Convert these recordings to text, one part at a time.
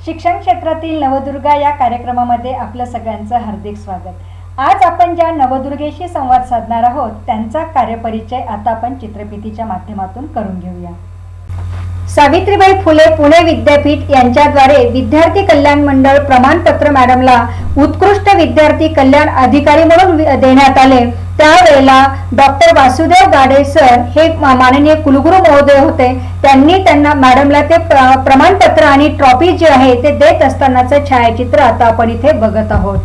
शिक्षण क्षेत्रातील नवदुर्गा या कार्यक्रमामध्ये आपलं सगळ्यांचं हार्दिक स्वागत. आज आपण ज्या नवदुर्गेशी संवाद साधणार आहोत त्यांचा कार्यपरिचय आता आपण चित्रफितीच्या माध्यमातून करून घेऊया. सावित्रीबाई फुले पुणे विद्यापीठ यांच्याद्वारे विद्यार्थी कल्याण मंडळ प्रमाणपत्र मॅडमला उत्कृष्ट विद्यार्थी कल्याण अधिकारी म्हणून देण्यात आले. त्यावेळेला डॉक्टर वासुदेव गाडे सर हे माननीय कुलगुरू महोदय होते. त्यांना मॅडमला ते प्रमाणपत्र आणि ट्रॉफी जे आहे ते देत असतानाचं छायाचित्र आता आपण इथे बघत आहोत.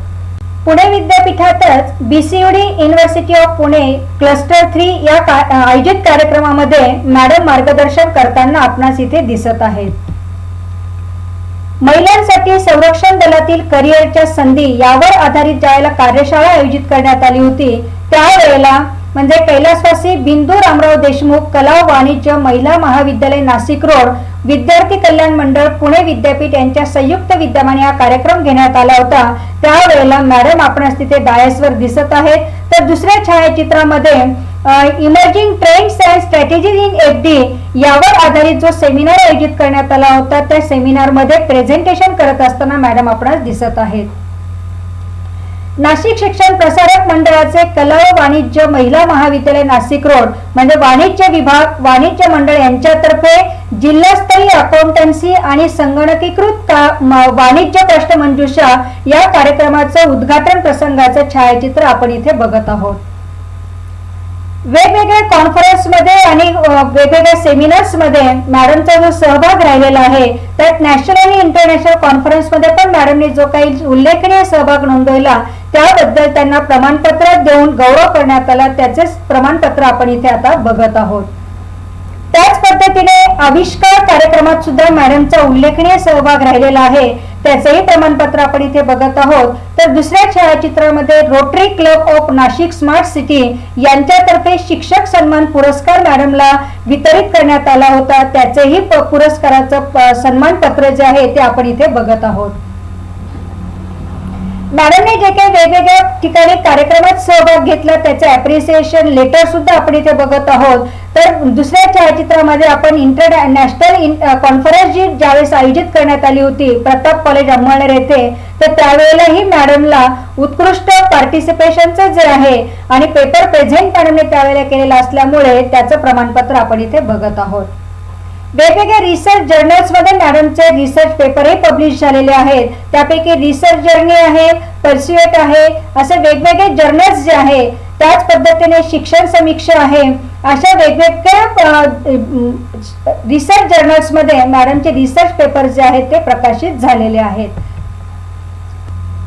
पुणे विद्यापीठातच BCUD university of Pune cluster 3 या आयोजित कार्यक्रमामध्ये मॅडम मार्गदर्शन करताना आपणास इथे दिसत आहेत. महिलांसाठी संरक्षण दलातील करिअरच्या संधी यावर आधारित ज्यावेळेला कार्यशाळा आयोजित करण्यात आली होती त्यावेळेला म्हणजे कैलासवासी बिंदू रामराव देशमुख कला व वाणिज्य महिला महाविद्यालय नाशिक रोड विद्यार्थी कल्याण मंडळ पुणे विद्यापीठ यांच्या संयुक्त विद्यमाने हा कार्यक्रम घेण्यात आला होता. त्यावेळेला मॅडम आपणास तिथे डायसवर दिसत आहेत. तर दुसऱ्या छायाचित्रामध्ये emerging trends and strategies in FD यावर आधारित जो सेमिनार आयोजित करण्यात आला होता त्या सेमिनार मध्ये प्रेझेंटेशन करत असताना मॅडम आपणास दिसत आहेत. नाशिक शिक्षण प्रसारक मंडळाचे कला व वाणिज्य महिला महाविद्यालय नाशिक रोड म्हणजे वाणिज्य विभाग वाणिज्य मंडळ यांच्यातर्फे जिल्हास्तरीय अकाउंटन्सी आणि संगणकीकृत वाणिज्य प्रश्नमंजुषा या कार्यक्रमाचं उद्घाटन प्रसंगाचं छायाचित्र आपण इथे बघत आहोत. वेगवेगळ्या कॉन्फरन्स मध्ये आणि वेगवेगळ्या सेमिनार्स मध्ये मॅडमचा जो सहभाग राहिलेला आहे त्यात नॅशनल आणि इंटरनॅशनल कॉन्फरन्स मध्ये पण मॅडमने जो काही उल्लेखनीय सहभाग नोंदवला त्याबद्दल त्यांना प्रमाणपत्र देऊन गौरव करण्यात आला. त्याचे प्रमाणपत्र आपण इथे आता बघत आहोत. त्याच पद्धतीने आविष्कार कार्यक्रमात सुद्धा मॅडमचा उल्लेखनीय सहभाग राहिलेला आहे. त्याचेही प्रमाणपत्र आपण इथे बघत आहोत. तर दुसऱ्या छायाचित्रामध्ये rotary club of Nashik smart city यांच्यातर्फे शिक्षक सन्मान पुरस्कार मॅडमला वितरित करण्यात आला होता. त्याचेही पुरस्काराचं सन्मानपत्र जे आहे ते आपण इथे बघत आहोत. मॅडमने जे काही वेगवेगळ्या ठिकाणी कार्यक्रमात सहभाग घेतला त्याचे अप्रिसिएशन लेटर सुद्धा आपण इथे बघत आहोत. तर दुसऱ्या छायाचित्रामध्ये आपण इंटरनॅशनल कॉन्फरन्स जी ज्यावेळेस आयोजित करण्यात आली होती प्रताप कॉलेज अंमळनेर येथे तर त्यावेळेलाही मॅडमला उत्कृष्ट पार्टिसिपेशनचं जे आहे आणि पेपर प्रेझेंट मॅडमने त्यावेळेला केलेला असल्यामुळे त्याचं प्रमाणपत्र आपण इथे बघत आहोत. वेगवेगळ्या रिसर्च जर्नल्स मध्ये मॅडमचे रिसर्च पेपरही पब्लिश झालेले आहेत. त्यापैकी रिसर्च जर्नी आहे पर्स्युएट आहे असे वेगवेगळे जर्नल्स जे आहे त्याच पद्धतीने शिक्षण समीक्षा आहे. अशा वेगवेगळ्या रिसर्च जर्नल्स मध्ये मॅडमचे रिसर्च पेपर जे आहेत ते प्रकाशित झालेले आहेत.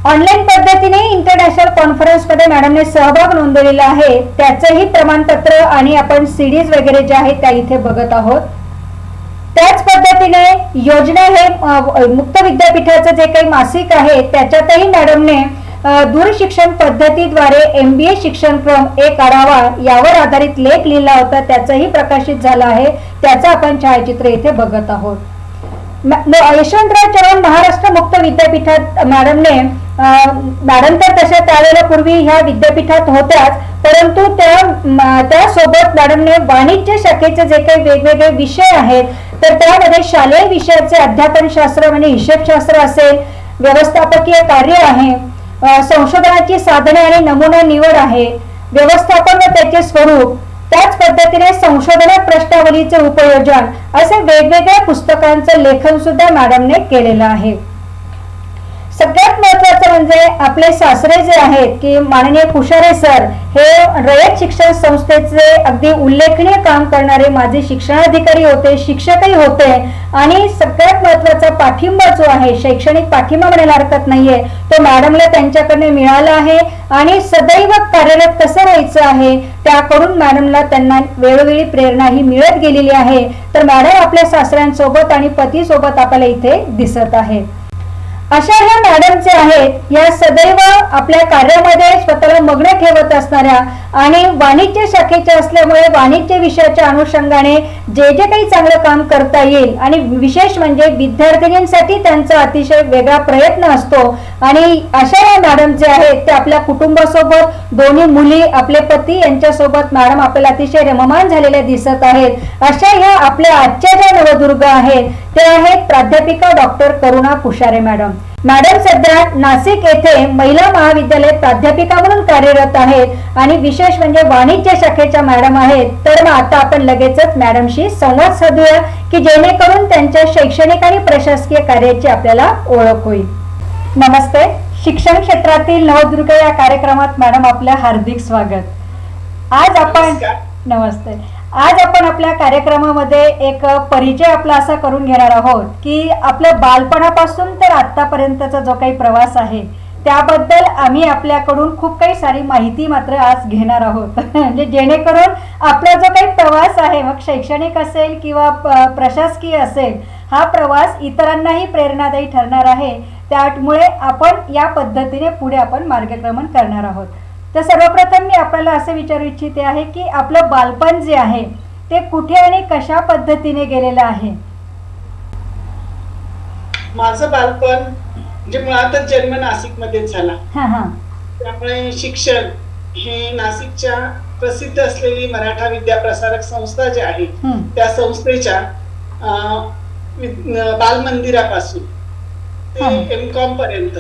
ऑनलाईन पद्धतीने इंटरनॅशनल कॉन्फरन्स मध्ये मॅडमने सहभाग नोंदवलेला आहे. त्याचेही प्रमाणपत्र आणि आपण सीडीज वगैरे जे आहेत त्या इथे बघत आहोत. त्याच पद्धतीने योजना हे मुक्त विद्यापीठाचं जे काही मासिक आहे त्याच्यातही मॅडमने दूरशिक्षण पद्धतीद्वारे MBA शिक्षणक्रम एक आढावा यावर आधारित लेख लिहिला होता. त्याचंही प्रकाशित झाला आहे. त्याचं आपण छायाचित्र इथे बघत आहोत. यशवंतराव चव्हाण महाराष्ट्र मुक्त विद्यापीठात मॅडम तर तशा त्यावेळेला पूर्वी ह्या विद्यापीठात होत्याच परंतु त्यासोबत मॅडमने वाणिज्य शाखेचे जे काही वेगवेगळे विषय आहेत तर त्यामध्ये शालेय विषयाचे अध्यापनशास्त्र म्हणजे हिशेबशास्त्र असेल व्यवस्थापकीय कार्य आहे संशोधनाची साधने आणि नमुना निवड आहे व्यवस्थापन व त्याचे स्वरूप त्याच पद्धतीने संशोधन प्रश्नावलीचे उपयोजन असे वेगवेगळ्या पुस्तकांचं लेखन सुद्धा मॅडमने केलेलं आहे. सगळ्यात महत्त्वाचं म्हणजे आपले सासरे जे आहेत की माननीय कुशारे सर हे रयत शिक्षण संस्थेचे अगदी उल्लेखनीय काम करणारे माजी शिक्षणाधिकारी होते शिक्षकही होते आणि सगळ्यात महत्त्वाचा पाठिंबा जो आहे शैक्षणिक पाठिंबा म्हणायला हरकत नाहीये तो मॅडमला त्यांच्याकडे मिळाला आहे आणि सदैव कार्यरत कसं राहायचं आहे त्याकडून मॅडमला त्यांना वेळोवेळी प्रेरणा ही मिळत गेलेली आहे. तर मॅडम आपल्या सासऱ्यांसोबत आणि पतीसोबत आपल्याला इथे दिसत आहे. अशा ह्या मॅडम जे आहेत या सदैव आपल्या कार्यामध्ये स्वतःला मग्न ठेवत असणाऱ्या आणि वाणिज्य शाखेच्या असल्यामुळे वाणिज्य विषयाच्या अनुषंगाने जे जे काही चांगलं काम करता येईल आणि विशेष म्हणजे विद्यार्थिनींसाठी त्यांचा अतिशय वेगळा प्रयत्न असतो आणि अशा या मॅडम जे आहेत ते आपल्या कुटुंबासोबत दोन्ही मुली आपले पती यांच्यासोबत मॅडम आपल्याला अतिशय रममाण झालेल्या दिसत आहेत। अशा ह्या आपल्या आजच्या ज्या नवदुर्गा आहेत ते आहेत प्राध्यापिका डॉक्टर करुणा पुशारे मॅडम। मॅडम सध्या नाशिक येथे महिला महाविद्यालयात प्राध्यापिका म्हणून कार्यरत आहेत आणि विशेष म्हणजे वाणिज्य शाखेच्या मॅडम आहेत। तर मग आता आपण लगेचच मॅडमशी संवाद साधूया की जेणेकरून त्यांच्या शैक्षणिक आणि प्रशासकीय कार्याची आपल्याला ओळख होईल। नमस्ते, शिक्षण क्षेत्रातील नवदुर्गा या कार्यक्रमात मॅडम आपलं हार्दिक स्वागत। आज आपण आपल्या कार्यक्रमामध्ये एक परिचय आपला असा करून घेणार आहोत की आपलं बालपणापासून तर आतापर्यंतचा जो काही प्रवास आहे त्याबद्दल आम्ही आपल्याकडून खूप काही सारी माहिती मात्र आज घेणार आहोत म्हणजे जेणेकरून आपला जो काही प्रवास आहे मग शैक्षणिक असेल किंवा प्रशासकीय असेल हा प्रवास इतरांनाही प्रेरणादायी ठरणार आहे। त्यामुळे आपण या पद्धतीने पुढे आपण मार्गक्रमण करणार आहोत। तर सर्वप्रथम मी आपल्याला असं विचारू इच्छिते आहे की आपलं बालपण जे आहे ते कुठे आणि कशा पद्धतीने गेलेलं आहे? माझं बालपण म्हणजे मुळातच जन्म नाशिक मध्येच झाला, त्यामुळे शिक्षण हे नाशिकच्या प्रसिद्ध असलेली मराठा विद्याप्रसारक संस्था जी आहे त्या संस्थेच्या बालमंदिरापासून ते एमकॉम पर्यंत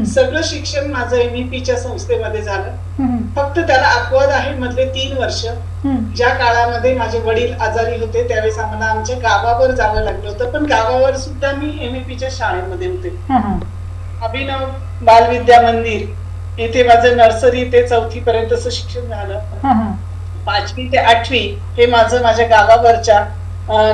सगळं शिक्षण माझं एमईपीच्या संस्थेमध्ये झालं। फक्त त्याला अपवाद आहे मधले 3 वर्ष ज्या काळामध्ये माझे वडील आजारी होते त्यावेळेस आम्हाला आमच्या गावावर जावं लागलं होतं, पण गावावर सुद्धा मी एमईपीच्या शाळेमध्ये होते। अभिनव बाल विद्या मंदिर येथे माझं नर्सरी ते 4थी पर्यंतच शिक्षण झालं। 5वी ते 8वी हे माझं माझ्या गावावरच्या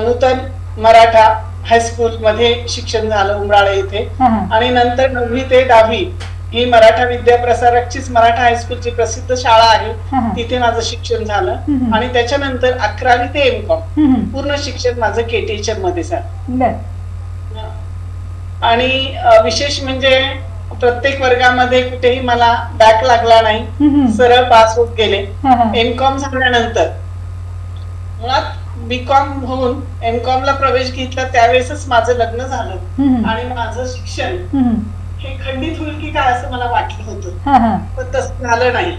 नूतन मराठा हायस्कूल मध्ये शिक्षण झालं उमराळे येथे आणि नंतर 9वी ते 10वी ही मराठा विद्याप्रसारकचीच मराठा हायस्कूलची प्रसिद्ध शाळा आहे तिथे माझं शिक्षण झालं आणि त्याच्यानंतर 11वी ते एमकॉम पूर्ण शिक्षण माझं केटीएचएम मध्ये झालं। आणि विशेष म्हणजे प्रत्येक वर्गामध्ये कुठेही मला बॅक लागला नाही, सरळ पास होत गेले। एमकॉम झाल्यानंतर मुळात बीकॉम होऊन एमकॉम ला प्रवेश घेतला त्यावेळेसच माझं लग्न झालं आणि माझं शिक्षण हे खंडित होईल की काय असं मला वाटलं होतं, पण तसं झालं नाही।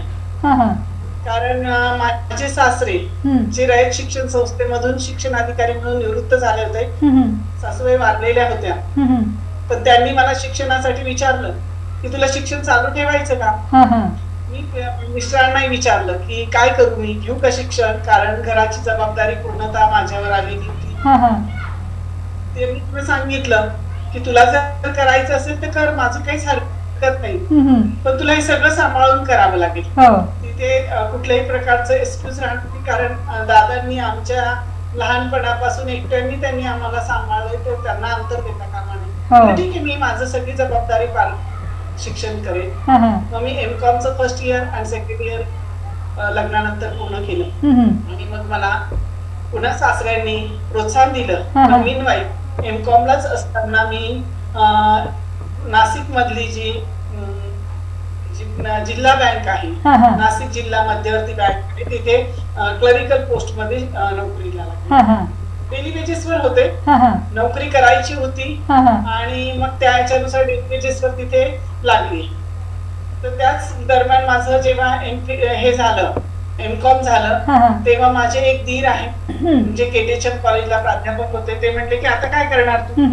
कारण माझे सासरे जे रयत शिक्षण संस्थेमधून शिक्षण अधिकारी म्हणून निवृत्त झाले होते, सासूबाई वारलेल्या होत्या, पण त्यांनी मला शिक्षणासाठी विचारलं की तुला शिक्षण चालू ठेवायचं का? मी मिस्टरांनाही विचारलं की काय करू, मी घेऊ का शिक्षण, कारण घराची जबाबदारी पूर्णतः माझ्यावर आलेली होती। ते मी तुला सांगितलं की तुला जर करायचं असेल तर कर, माझं काहीच हरकत नाही, पण तुला हे सगळं सांभाळून करावं लागेल। तिथे कुठल्याही प्रकारचं एक्सक्यूज राहणार नाही, कारण दादांनी आमच्या लहानपणापासून एकट्याने त्यांनी आम्हाला सांभाळलंय, तर त्यांना अंतर देता कामा नये। ठीक आहे, मी माझं सगळी जबाबदारी पार शिक्षण करेन। मग मी एमकॉमचं फर्स्ट इयर आणि सेकंड इयर लग्नानंतर पूर्ण केलं आणि मग मला पुन्हा सासऱ्यांनी प्रोत्साहन दिलं। मीनवाईल एमकॉमलाच असताना मी नाशिक मधली जी जिल्हा बँक आहे, नाशिक जिल्हा मध्यवर्ती बँक आहे, तिथे क्लरिकल पोस्ट मध्ये नोकरीला लागले। डेली वेजेसवर होते, नोकरी करायची होती आणि मग त्याच्यानुसार डेली वेजेसवर तिथे लागली। तर त्याच दरम्यान माझं जेव्हा हे झालं एमकॉम झालं तेव्हा माझे एक दीर आहे म्हणजे केटीएचएम कॉलेजला प्राध्यापक होते, ते म्हटले की आता काय करणार तू,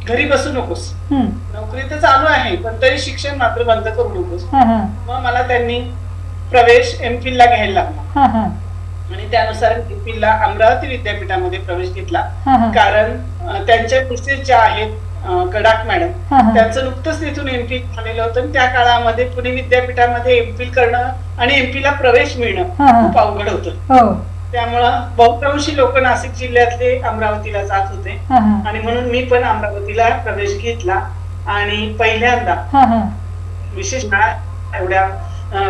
घरी बसू नकोस, नोकरी तर चालू आहे पण तरी शिक्षण मात्र बंद करू नकोस। मग मला त्यांनी प्रवेश एमफिल ला घ्यायला लागला आणि त्यानुसार एमफिलला अमरावती विद्यापीठामध्ये प्रवेश घेतला, कारण त्यांच्या मिसेस ज्या आहेत कडाक मॅडम त्यांचं नुकतंच तिथून एमफिल झालेलं होतं आणि त्या काळामध्ये पुणे विद्यापीठामध्ये एमफिल करणं आणि एमफिलला प्रवेश मिळणं खूप अवघड होतं। त्यामुळं बहुतांशी लोक नाशिक जिल्ह्यातले अमरावतीला जात होते आणि म्हणून मी पण अमरावतीला प्रवेश घेतला आणि पहिल्यांदा विशेष एवढ्या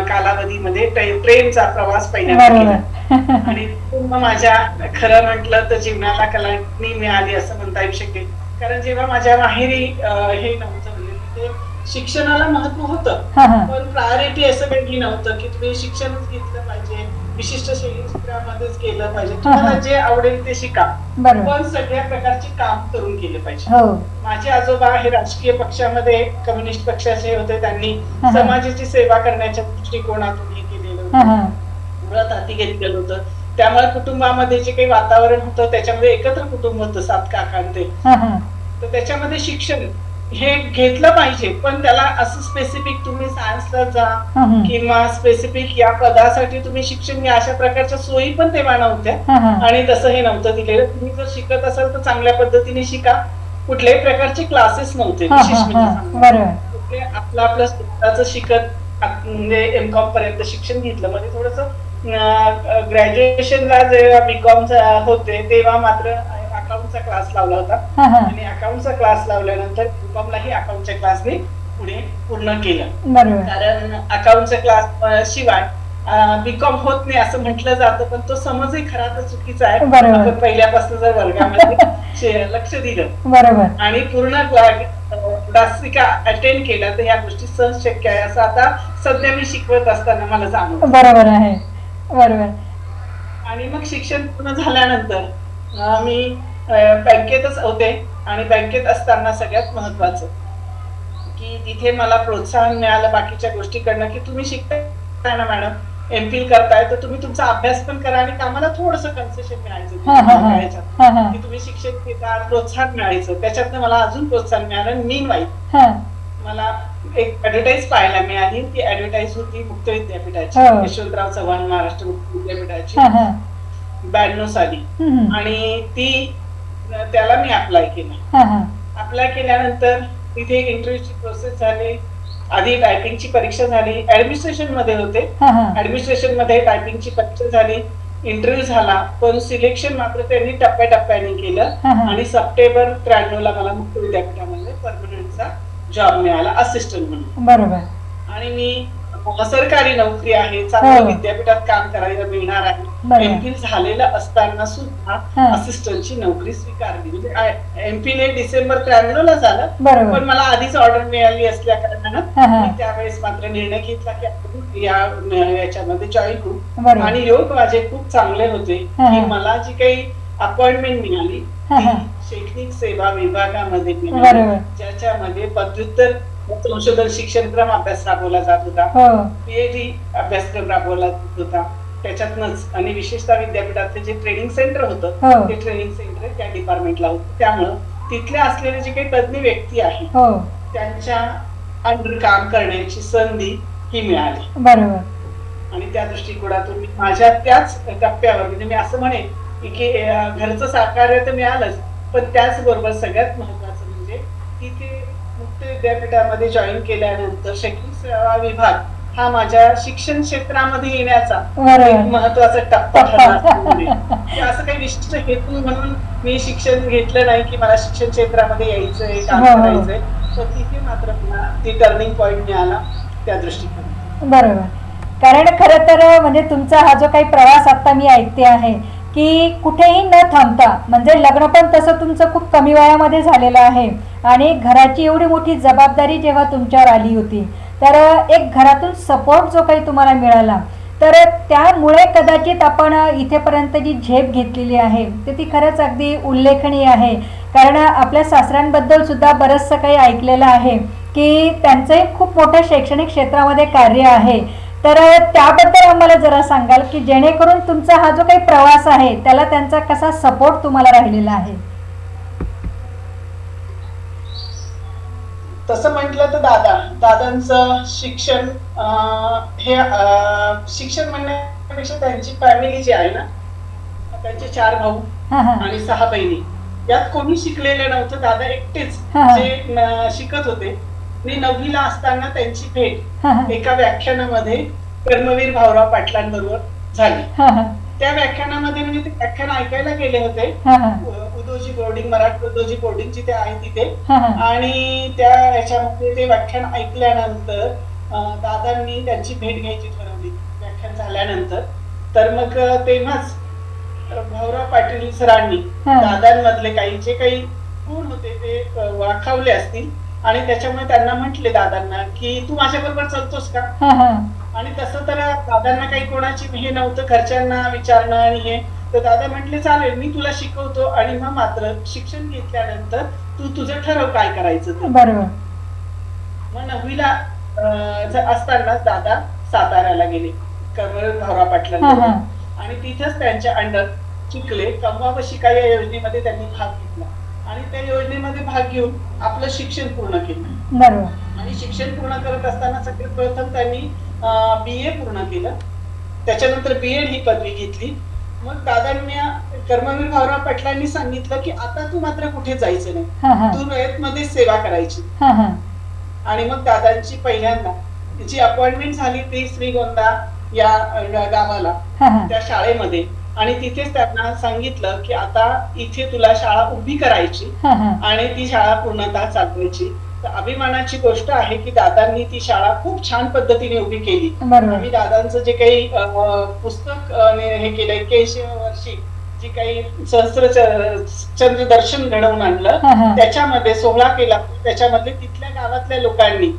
कालावधीमध्ये ट्रेनचा प्रवास पहिल्यांदा केला आणि माझ्या खरं म्हटलं तर जीवनाला कलाटणी मिळाली असं म्हणता येऊ शकेल, कारण जेव्हा माझ्या माहेरी हे नव्हतं म्हणजे शिक्षणाला महत्व होतं, हा हा पण प्रायोरिटी असं काही नव्हतं की तुम्ही शिक्षणच घेतलं पाहिजे, विशिष्ट क्षेत्रामध्येच केलं पाहिजे, तुम्हाला जे आवडेल ते शिका, बरोबर पण सगळ्या प्रकारचे काम करून केले पाहिजे. हो माझे आजोबा हे राजकीय पक्षामध्ये कम्युनिस्ट पक्षाचे होते, त्यांनी हा. समाजाची सेवा करण्याच्या दृष्टिकोनातून हे केलेलं हा होतं, हा व्रत हाती घेतलेलं होतं. त्यामुळे कुटुंबामध्ये जे काही वातावरण होतं त्याच्यामध्ये एकत्र कुटुंब होतं, 7 काकांचे, हा हा तर त्याच्यामध्ये शिक्षण हे घेतलं पाहिजे, पण त्याला असं स्पेसिफिक तुम्ही सायन्सला जा हा हा किंवा स्पेसिफिक या पदासाठी तुम्ही शिक्षण घ्या, अशा प्रकारच्या सोयी पण तेव्हा नव्हत्या. हा हा आणि तसं हे नव्हतं दिलेलं. तुम्ही जर शिकत असाल तर चांगल्या पद्धतीने शिका. कुठल्याही प्रकारचे क्लॅसेस नव्हते. हा विशेष हा म्हणजे हा सांगायचं. बरोबर कुठले आपलं स्वतःचं शिकत म्हणजे एमकॉम पर्यंत शिक्षण घेतलं, म्हणजे थोडस ग्रॅज्युएशनला जेव्हा बीकॉम होते तेव्हा मात्र अकाउंटचा क्लास लावला होता, हा हा आणि अकाउंटचा क्लास लावल्यानंतर बीकॉमलाही अकाउंटच्या क्लासने पुढे पूर्ण केलं. बरोबर कारण अकाउंटच्या क्लास शिवाय बीकॉम होत नाही असं म्हटलं जातं, पण तो समजही खरा तर चुकीचा आहे. बरोबर. आपण पहिल्यापासून जर वर्गामध्ये लक्ष दिलं बरोबर आणि पूर्ण तासिका अटेंड केला तर ह्या गोष्टी सहज शक्य आहे, असं आता सध्या मी शिकवत असताना मला जाणवतं. बरोबर आहे बरोबर आणि मग शिक्षण पूर्ण झाल्यानंतर मी बँकेतच होते, आणि बँकेत असताना सगळ्यात महत्वाचं की तिथे मला प्रोत्साहन मिळालं बाकीच्या गोष्टीकडनं, की तुम्ही शिकताय ना मॅडम, एमफिल करताय, तर तुम्ही तुमचा अभ्यास पण करा आणि कामाला थोडस कन्सेशन मिळायचं, की तुम्ही शिक्षण घेता, प्रोत्साहन मिळायचं. त्याच्यातनं मला अजून प्रोत्साहन मिळालं. मीनवाईल मला एक ऍडव्हर्टाईज पाहायला मिळाली. ती ऍडव्हर्टाईज होती मुक्त विद्यापीठाची, यशवंतराव चव्हाण महाराष्ट्र मुक्त विद्यापीठाची, 92 साली, आणि ती त्याला मी अप्लाय केला. अप्लाय केल्यानंतर तिथे इंटरव्ह्यूची प्रोसेस झाली. आधी टायपिंगची परीक्षा झाली, ऍडमिनिस्ट्रेशन मध्ये होते, ऍडमिनिस्ट्रेशन मध्ये टायपिंगची परीक्षा झाली, इंटरव्ह्यू झाला, पण सिलेक्शन मात्र त्यांनी टप्प्याटप्प्याने केलं, आणि सप्टेंबर 93 ला मला मुक्त विद्यापीठामध्ये परमनंटचा जॉब मिळाला, असिस्टंट म्हणून. बरोबर. आणि मी सरकारी नोकरी आहे, चांगल्या विद्यापीठात काम करायला मिळणार आहे, एमफिल झालेलं असताना सुद्धा असिस्टंटची नोकरी स्वीकारली. म्हणजे एमफिल हे डिसेंबर 93 ला झालं, पण मला आधीच ऑर्डर मिळाली असल्या कारणानं मी त्यावेळेस मात्र निर्णय घेतला की आपण याच्यामध्ये जॉईन करू. आणि योग माझे खूप चांगले होते की मला जी काही अपॉइंटमेंट मिळाली ती शैक्षणिक सेवा विभागामध्ये मिळाली, ज्याच्यामध्ये पदव्युत्तर संशोधन शिक्षणक्रम अभ्यास राबवला जात होता, पीएचडी अभ्यासक्रम राबवला जात होता त्याच्यातनच, आणि विशेषतः विद्यापीठातले जे ट्रेनिंग सेंटर होतं ते ट्रेनिंग सेंटर त्या डिपार्टमेंटला होतं. त्यामुळं तिथले असलेले जे काही तज्ञ व्यक्ती आहेत त्यांच्या अंडर काम करण्याची संधी ही मिळाली. बरोबर. आणि त्या दृष्टिकोनातून मी माझ्या त्याच टप्प्यावर, म्हणजे मी असं म्हणेन की घरचं सहकार्य तर मिळालंच, पण त्याचबरोबर सगळ्यात महत्वाचं म्हणजे तिथे मुक्त विद्यापीठामध्ये जॉईन केल्यानंतर शैक्षणिक सेवा विभाग हा माझ्या शिक्षण क्षेत्रामध्ये येण्याचा एक महत्वाचा टप्पा ठरला. असं काही विशिष्ट हेतू म्हणून मी शिक्षण घेतलं नाही की मला शिक्षण क्षेत्रामध्ये यायचंय, काम करायचंय, तर तिथे मात्र मला ती टर्निंग पॉइंट मिळाला त्या दृष्टिकोनातून. बरोबर. कारण खरं तर म्हणजे तुमचा हा जो काही प्रवास आता मी ऐकते आहे की कुठेही न थांबता, म्हणजे लग्न पण तसं तुमचं खूप कमी वयामध्ये झालेलं आहे, आणि घराची एवढी मोठी जबाबदारी जेव्हा तुमच्यावर आली होती, तर एक घरातून सपोर्ट जो काही तुम्हाला मिळाला, तर त्यामुळे कदाचित आपण इथेपर्यंत जी झेप घेतलेली आहे तर ती खरंच अगदी उल्लेखनीय आहे. कारण आपल्या सासऱ्यांबद्दल सुद्धा बरंचसं काही ऐकलेलं आहे की त्यांचंही खूप मोठं शैक्षणिक क्षेत्रामध्ये कार्य आहे. तर त्याबद्दल आम्हाला जरा सांगाल की जेणेकरून तुमचा हा जो काही प्रवास आहे त्याला त्यांचा कसा सपोर्ट तुम्हाला राहिलेला आहे? तसं म्हटलं तर दादांचं शिक्षण हे शिक्षण म्हणण्यापेक्षा त्यांची फॅमिली जी आहे ना, त्यांचे 4 भाऊ आणि 6 बहिणी, यात कोणी शिकलेलं नव्हतं. दादा एकटेच जे शिकत होते. मी 9वी ला असताना त्यांची भेट एका व्याख्यानामध्ये कर्मवीर भाऊराव पाटलांबरोबर झाली. त्या व्याख्यानामध्ये म्हणजे ते व्याख्यान ऐकायला गेले होते, उदोजी बोर्डिंग, मराठी उदोजी बोर्डिंग जिथे आहे तिथे, आणि त्या याच्यामध्ये ते व्याख्यान ऐकल्यानंतर दादांनी त्यांची भेट घ्यायची ठरवली व्याख्यान झाल्यानंतर. तर मग तेव्हाच भाऊराव पाटील सरांनी दादांमधले काही जे काही गुण होते ते वाखावले असतील, आणि त्याच्यामुळे त्यांना म्हटले दादांना की तू माझ्या बरोबर चालतोस का. आणि तसं तर दादांना काही कोणाची हे नव्हतं, घरच्यांना विचारणं आणि हे. तर दादा म्हटले चालेल मी तुला शिकवतो, आणि मग मात्र शिक्षण घेतल्यानंतर तू तुझं ठरव काय करायचं ते. बरोबर. मग 9वीला असताना दादा साताऱ्याला गेले कर्मवीर भाऊराव पाटलांकडे, आणि तिथेच त्यांच्या अंडर चिखले कमवा व शिका या योजनेमध्ये त्यांनी भाग घेतला, आणि त्या योजनेमध्ये भाग घेऊन आपलं शिक्षण पूर्ण केलं. बरोबर. आणि शिक्षण पूर्ण करत असताना सगळ्यात प्रथम त्यांनी BA पूर्ण केलं, त्याच्यानंतर BEd ही पदवी घेतली. मग दादांनी कर्मवीर भाऊराव पाटलांनी सांगितलं की आता तू मात्र कुठे जायचं नाही, तू रयतमध्ये सेवा करायची. आणि मग दादांची पहिल्यांदा जी अपॉइंटमेंट झाली ती श्रीगोंदा या गावाला त्या शाळेमध्ये, आणि तिथेच त्यांना सांगितलं की आता इथे तुला शाळा उभी करायची आणि ती शाळा पूर्णतः चालवायची. तर अभिमानाची गोष्ट आहे की दादांनी ती शाळा खूप छान पद्धतीने उभी केली. आम्ही दादांचं जे काही पुस्तक हे केलंय 81 वर्षी जी काही सहस्त्र दर्शन घडवून आणलं, त्याच्यामध्ये 16 केला, त्याच्यामध्ये तिथल्या गावातल्या लोकांनी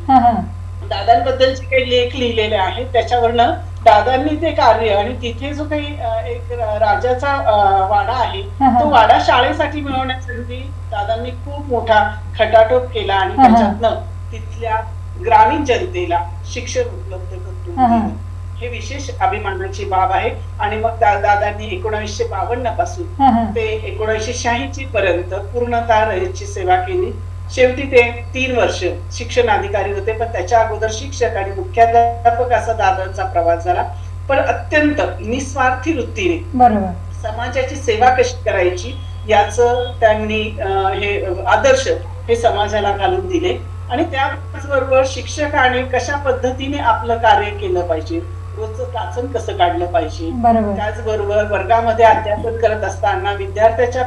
दादांबद्दल जे काही लेख लिहिलेले आहेत त्याच्यावरनं दादांनी ते कार्य, आणि तिथे जो काही एक राजाचा वाडा आहे तो वाडा शाळेसाठी मिळवण्यासाठी दादांनी खूप मोठा खटाटोप केला, आणि त्याच्यातनं तिथल्या ग्रामीण जनतेला शिक्षण उपलब्ध करून दिलं. हे विशेष अभिमानाची बाब आहे. आणि मग दादांनी 1952 पासून ते 1986 पर्यंत पूर्णतः रयतची सेवा केली. शेवटी ते 3 वर्ष शिक्षण अधिकारी होते, पण त्याच्या अगोदर शिक्षक आणि मुख्याध्यापक असा दादांचा प्रवास झाला. पण अत्यंत निस्वार्थी वृत्तीने समाजाची सेवा कशी करायची याचं त्यांनी हे आदर्श हे समाजाला घालून दिले. आणि त्याचबरोबर शिक्षकाने कशा पद्धतीने आपलं कार्य केलं पाहिजे, रोजचं वाचन कसं काढलं पाहिजे, त्याचबरोबर वर्गामध्ये अध्यापन करत असताना विद्यार्थ्याच्या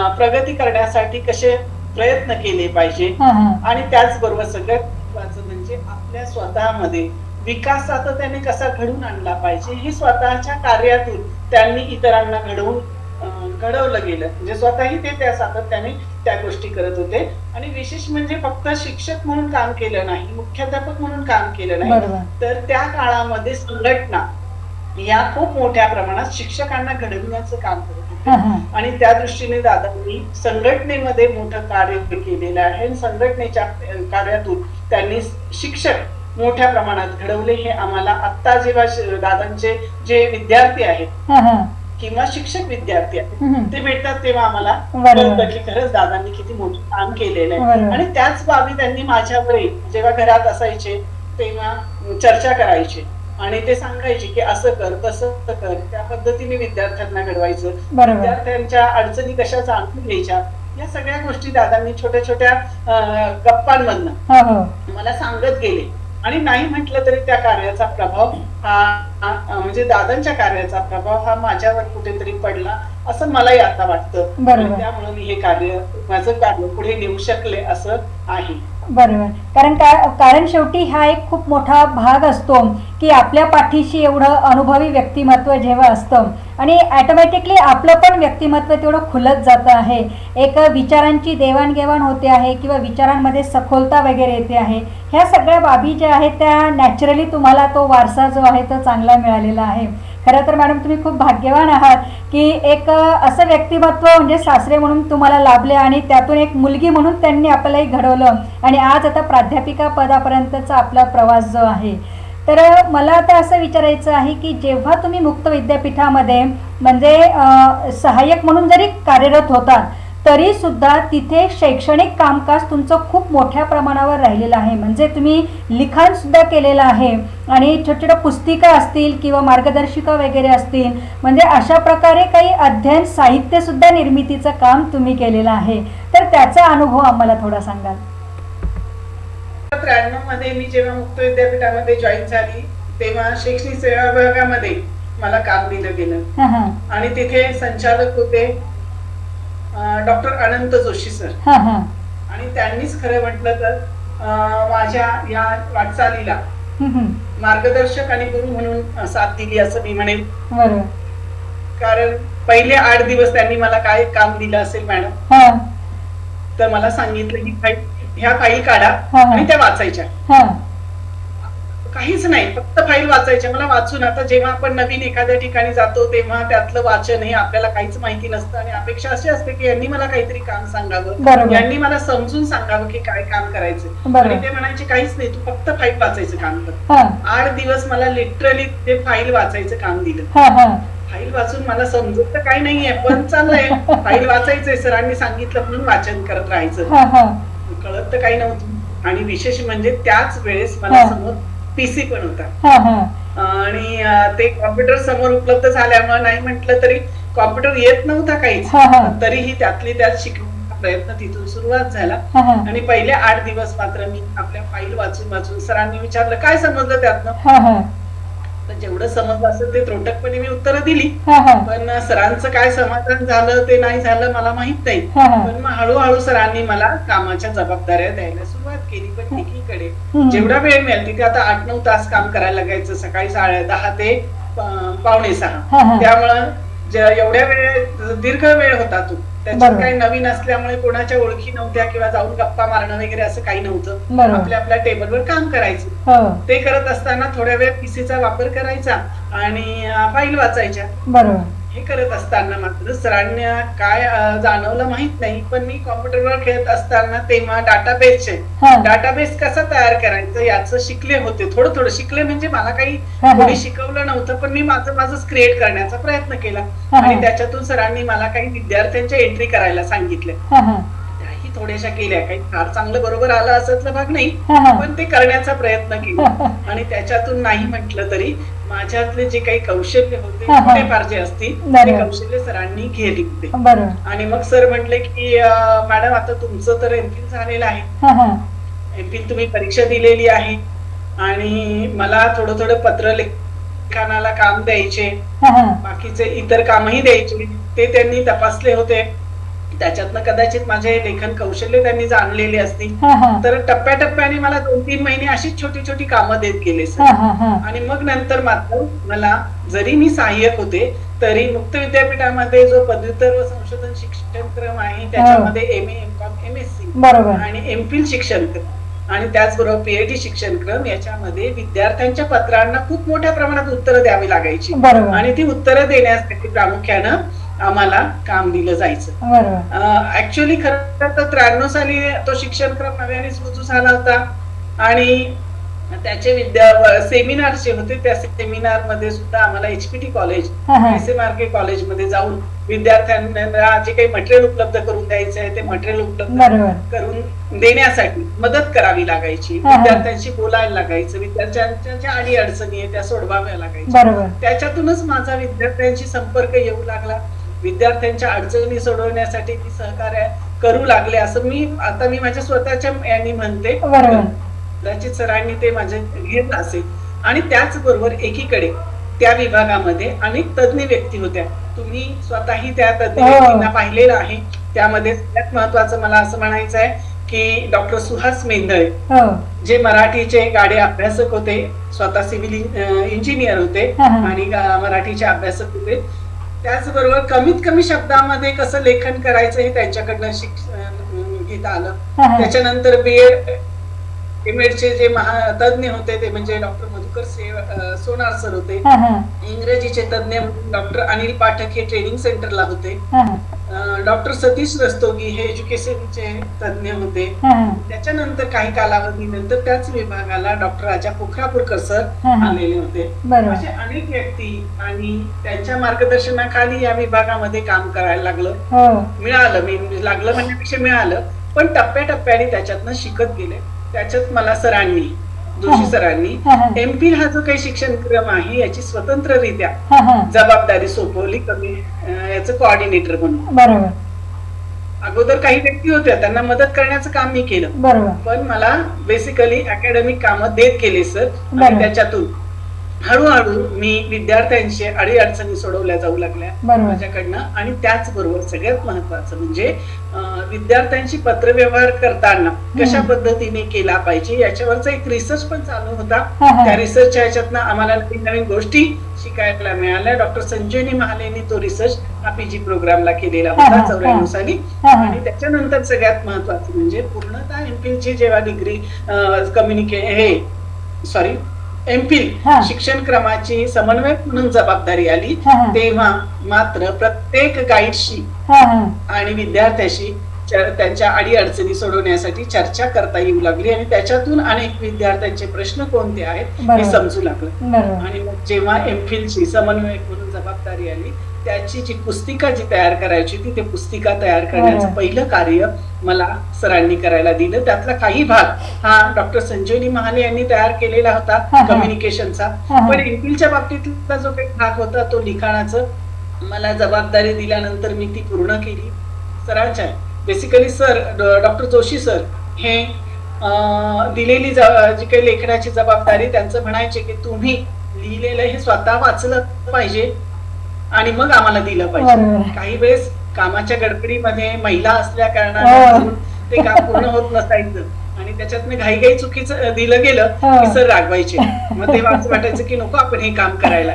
प्रगती करण्यासाठी कसे प्रयत्न केले पाहिजे, आणि त्याचबरोबर सगळ्यात महत्त्वाचं म्हणजे आपल्या स्वतःमध्ये विकास सातत्याने कसा घडवून आणला पाहिजे, हे स्वतःच्या कार्यातून त्यांनी इतरांना घडवलं गेलं. म्हणजे स्वतःही ते त्या सातत्याने त्या गोष्टी करत होते. आणि विशेष म्हणजे फक्त शिक्षक म्हणून काम केलं नाही, मुख्याध्यापक म्हणून काम केलं नाही, तर त्या काळामध्ये संघटना या खूप मोठ्या प्रमाणात शिक्षकांना घडविण्याचं काम करत होते. आणि त्या दृष्टीने दादांनी संघटनेमध्ये मोठं कार्य केलेलं आहे. संघटनेच्या कार्यातून त्यांनी शिक्षक मोठ्या प्रमाणात घडवले. हे आम्हाला आता जेव्हा दादांचे जे विद्यार्थी आहेत किंवा शिक्षक विद्यार्थी आहेत ते भेटतात तेव्हा आम्हाला कळतं की खरंच दादांनी किती मोठं काम केलेलं आहे. आणि त्याच बाबी त्यांनी माझ्यावर जेव्हा घरात असायचे तेव्हा चर्चा करायचे, आणि ते सांगायचे की असं कर तसं कर, त्या पद्धतीने विद्यार्थ्यांना घडवायचं, विद्यार्थ्यांच्या अडचणी कशा जाणून घ्यायच्या, या सगळ्या गोष्टी दादांनी छोट्या छोट्या गप्पांमधनं मला सांगत गेले. आणि नाही म्हटलं तरी त्या कार्याचा प्रभाव म्हणजे दादांच्या कार्याचा प्रभाव हा माझ्यावर कुठेतरी पडला असं मलाही आता वाटतं. त्यामुळे मी हे माझं कार्य पुढे नेऊ शकले असं आहे. बरोबर. कारण शेवटी हा एक खूप मोठा भाग असतो की आपल्या पाठीशी एवढं अनुभवी व्यक्तिमत्व जेव्हा असतं आणि ऑटोमॅटिकली आपलं पण व्यक्तिमत्व तेवढं खुलत जातं आहे. एक विचारांची देवाणघेवाण होते आहे किंवा विचारांमध्ये सखोलता वगैरे येते आहे. ह्या सगळ्या बाबी ज्या आहेत त्या नॅचरली तुम्हाला तो वारसा जो आहे तो चांगला मिळालेला आहे. खरं तर मॅडम तुम्ही खूप भाग्यवान आहात की एक असं व्यक्तिमत्व म्हणजे सासरे म्हणून तुम्हाला लाभले आणि त्यातून एक मुलगी म्हणून त्यांनी आपल्यालाही घडवलं आणि आज आता प्राध्यापिका पदापर्यंतचा आपला प्रवास जो आहे. तर मला आता असं विचारायचं आहे की जेव्हा तुम्ही मुक्त विद्यापीठामध्ये म्हणजे सहाय्यक म्हणून जरी कार्यरत होतात तरी सुद्धा तिथे शैक्षणिक कामकाज तुमचं खूप मोठ्या प्रमाणावर राहिलेलं आहे. म्हणजे तुम्ही लिखाण सुद्धा केलेलं आहे आणि छोट्या छोट्या पुस्तिका असतील किंवा मार्गदर्शिका वगैरे असतील, म्हणजे अशा प्रकारे काही अध्ययन साहित्य सुद्धा निर्मितीचं काम तुम्ही केलेलं आहे. तर त्याचा अनुभव आम्हाला थोडा सांगाल. 93 मध्ये मी जेव्हा मुक्त विद्यापीठामध्ये जॉईन झाली तेव्हा शैक्षणिक सेवा विभागामध्ये मला काम दिलं गेलं आणि तिथे संचालक होते डॉक्टर अनंत जोशी सर. आणि त्यांनीच खरं म्हटलं तर माझ्या या वाटचालीला मार्गदर्शक आणि गुरु म्हणून साथ दिली असं मी म्हणेन. कारण पहिले 8 दिवस त्यांनी मला काय काम दिलं असेल मॅडम, तर मला सांगितलं की ह्या फाईल काढा आणि त्या वाचायच्या. काहीच नाही, फक्त फाईल वाचायच्या. मला वाचून, आता जेव्हा आपण नवीन एखाद्या ठिकाणी जातो तेव्हा त्यातलं वाचन हे आपल्याला काहीच माहिती नसतं आणि अपेक्षा अशी असते की यांनी मला काहीतरी काम सांगावं, यांनी मला समजून सांगावं की काय काम करायचं. आणि ते म्हणायचे काहीच नाही, तू फक्त फाईल वाचायचं काम कर. 8 दिवस मला लिटरली ते फाईल वाचायचं काम दिलं. फाईल वाचून मला समजत तर काही नाहीये, पण चाललंय फाईल वाचायचंय, सरांनी सांगितलं म्हणून वाचन करत राहायचं. कळत तर काही नव्हतं. आणि विशेष म्हणजे त्याच वेळेस मला समोर पीसी पण होता आणि ते कॉम्प्युटर समोर उपलब्ध झाल्यामुळे नाही म्हटलं तरी कॉम्प्युटर येत नव्हता काहीच, तरीही त्यातली त्यात शिकण्याचा प्रयत्न तिथून सुरुवात झाला. आणि पहिले 8 दिवस मात्र मी आपल्या फाईल वाचून वाचून, सरांनी विचारलं काय समजलं त्यातनं, जेवढं समजलं असेल ते त्रोटकपणे मी उत्तरं दिली. पण सरांचं काय समाधान झालं ते नाही झालं मला माहित नाही. पण मग हळूहळू सरांनी मला कामाच्या जबाबदाऱ्या द्यायला सुरुवात केली. पण एकीकडे जेवढा वेळ मिळेल तिथे आता 8-9 तास काम करायला लागायचं, सकाळी 10 ते 5:45. त्यामुळं एवढ्या वेळ दीर्घ वेळ होता तो. त्याच्यात काही नवीन असल्यामुळे कोणाच्या ओळखी नव्हत्या किंवा जाऊन गप्पा मारणं वगैरे असं काही नव्हतं. आपल्या आपल्या टेबलवर काम करायचं. ते करत असताना थोड्या वेळ पीसीचा वापर करायचा आणि फाईल वाचायच्या. हे करत असताना मात्र सरांना काय जाणवलं माहित नाही, पण मी कॉम्प्युटरवर खेळत असताना तेव्हा डाटाबेस कसा तयार करायचं याचं शिकले होते. थोडं थोडं शिकले म्हणजे मला काही कोणी शिकवलं नव्हतं, पण मी माझंच क्रिएट करण्याचा प्रयत्न केला. आणि त्याच्यातून सरांनी मला काही विद्यार्थ्यांच्या एंट्री करायला सांगितले. त्याही थोड्याशा केल्या, काही फार चांगलं बरोबर आलं असतलं भाग नाही, पण ते करण्याचा प्रयत्न केला. आणि त्याच्यातून नाही म्हटलं तरी माझ्यातले जे काही कौशल्य होते थोडेफार जे असतील ते कौशल्य सरांनी घेतले होते. आणि मग सर म्हटले की मॅडम आता तुमचं तर एमफिल झालेलं आहे, एमफिल तुम्ही परीक्षा दिलेली आहे आणि मला थोडं पत्र लेखनाला काम द्यायचे, बाकीचे इतर कामही द्यायचे. ते त्यांनी तपासले होते, त्याच्यातनं कदाचित माझे लेखन कौशल्य त्यांनी जाणलेले असतील. तर टप्प्याटप्प्याने मला 2-3 महिने अशीच छोटी छोटी कामं देत गेले सर. आणि मग नंतर मात्र मला, जरी मी सहाय्यक होते तरी मुक्त विद्यापीठामध्ये जो पदव्युत्तर व संशोधन शिक्षण क्रम आहे त्याच्यामध्ये MA, MCOM, MSc आणि एमफिल शिक्षण क्रम आणि त्याचबरोबर PhD शिक्षण क्रम याच्यामध्ये विद्यार्थ्यांच्या पत्रांना खूप मोठ्या प्रमाणात उत्तरं द्यावी लागायची. आणि ती उत्तरं देण्यासाठी प्रामुख्यानं आम्हाला काम दिलं जायचं. ऍक्च्युअली खरं तर 93 साली तो शिक्षण क्रम नव्याने सुरू झाला होता आणि त्याचे सेमिनार जे होते त्या सेमिनार मध्ये सुद्धा आम्हाला HPT कॉलेज, SMRK कॉलेज मध्ये जाऊन विद्यार्थ्यांना जे काही मटेरियल उपलब्ध करून द्यायचं आहे ते मटेरियल उपलब्ध करून देण्यासाठी मदत करावी लागायची. विद्यार्थ्यांशी बोलायला लागायचं, विद्यार्थ्यांच्या ज्या अडी अडचणी आहे त्या सोडवाव्या लागायच्या. त्याच्यातूनच माझा विद्यार्थ्यांशी संपर्क येऊ लागला. विद्यार्थ्यांच्या अडचणी सोडवण्यासाठी मी सहकार्य करू लागले असं मी माझ्या स्वतःच्या यांनी म्हणते. कदाचित सरांनी ते माझे घेतलं असेल. आणि त्याचबरोबर एकीकडे त्या विभागामध्ये अनेक तज्ञ व्यक्ती होत्या. तुम्ही स्वतःही त्या तज्ञ व्यक्तींना पाहिलेलं आहे. त्यामध्ये सगळ्यात महत्वाचं मला असं म्हणायचं आहे की डॉक्टर सुहास मेंदळे, जे मराठीचे गाडे अभ्यासक होते, स्वतः सिव्हिल इंजिनियर होते आणि मराठीचे अभ्यासक होते. त्याचबरोबर कमीत कमी शब्दामध्ये कसं लेखन करायचं हे त्यांच्याकडनं घेता आलं. त्याच्यानंतर BEd Medचे जे तज्ञ होते ते म्हणजे डॉक्टर मधुकर सोनार सर होते. इंग्रजीचे तज्ञ डॉक्टर अनिल पाठक हे ट्रेनिंग सेंटरला होते. डॉक्टर सतीश रस्तोगी हे एज्युकेशनचे तज्ञ होते. त्याच्यानंतर काही कालावधीनंतर त्याच विभागाला डॉक्टर राजा पोखरापूरकर सर आलेले होते. असे अनेक व्यक्ती आणि त्यांच्या मार्गदर्शनाखाली या विभागामध्ये काम करायला लागलं. मी लागलं म्हणण्यापेक्षा मिळालं, पण टप्प्याटप्प्याने त्याच्यातनं शिकत गेले. त्याच्यात मला जोशी सरांनी एमफिल हा जो काही शिक्षण क्रम आहे याची स्वतंत्ररित्या जबाबदारी सोपवली, याचं कोऑर्डिनेटर म्हणून. अगोदर काही व्यक्ती होत्या, त्यांना मदत करण्याचं काम मी केलं, पण मला बेसिकली अकॅडमिक कामं देत गेले सर. आणि त्याच्यातून हळूहळू मी विद्यार्थ्यांची अडीअडचणी सोडवल्या जाऊ लागल्या माझ्याकडनं. आणि त्याचबरोबर सगळ्यात महत्वाचं म्हणजे विद्यार्थ्यांशी पत्रव्यवहार करताना कशा पद्धतीने केला पाहिजे याच्यावरचा एक रिसर्च पण चालू होता. त्या रिसर्चच्या ह्याच्यातनं आम्हाला नवीन नवीन गोष्टी शिकायला मिळाल्या. डॉक्टर संजीवनी महालेंनी तो रिसर्च हा पीजी प्रोग्रामला केलेला होता 94 साली. आणि त्याच्यानंतर सगळ्यात महत्वाचं म्हणजे पूर्णतः एमफिलची जेव्हा डिग्री एमफिल शिक्षण क्रमाची समन्वयक म्हणून जबाबदारी आली, तेव्हा मात्र प्रत्येक गाईडशी आणि विद्यार्थ्याशी त्यांच्या अडीअडचणी सोडवण्यासाठी चर्चा करता येऊ लागली. आणि त्याच्यातून अनेक विद्यार्थ्यांचे प्रश्न कोणते आहेत हे समजू लागलं. आणि मग जेव्हा एमफिलची समन्वयक म्हणून जबाबदारी आली, त्याची जी पुस्तिका जी तयार करायची होती, ते पुस्तिका तयार करण्याचं पहिलं कार्य मला सरांनी करायला दिलं. त्यातला काही भाग हा डॉक्टर संजीवनी महाले यांनी तयार केलेला होता कम्युनिकेशनचा. पण एमफिलच्या बाबतीतला जो काही भाग होता तो लिखाणाचं मला जबाबदारी दिल्यानंतर मी ती पूर्ण केली सरांच्या. Basically sir doctor Joshi sir हे दिलेली जी काही लेखनाची जबाबदारी त्यांचं म्हणायचे की तुम्ही लिहिलेलं हे स्वतः वाचलं पाहिजे आणि मग आम्हाला दिलं पाहिजे. काही वेळेस कामाच्या गडबडीमध्ये महिला असल्या कारणाने ते काम पूर्ण होत नसायचं आणि त्याच्यात घाईघाई चुकीचं दिलं गेलं की सर रागवायचे. मग तेव्हा असं वाटायचं की नको आपण हे काम करायला.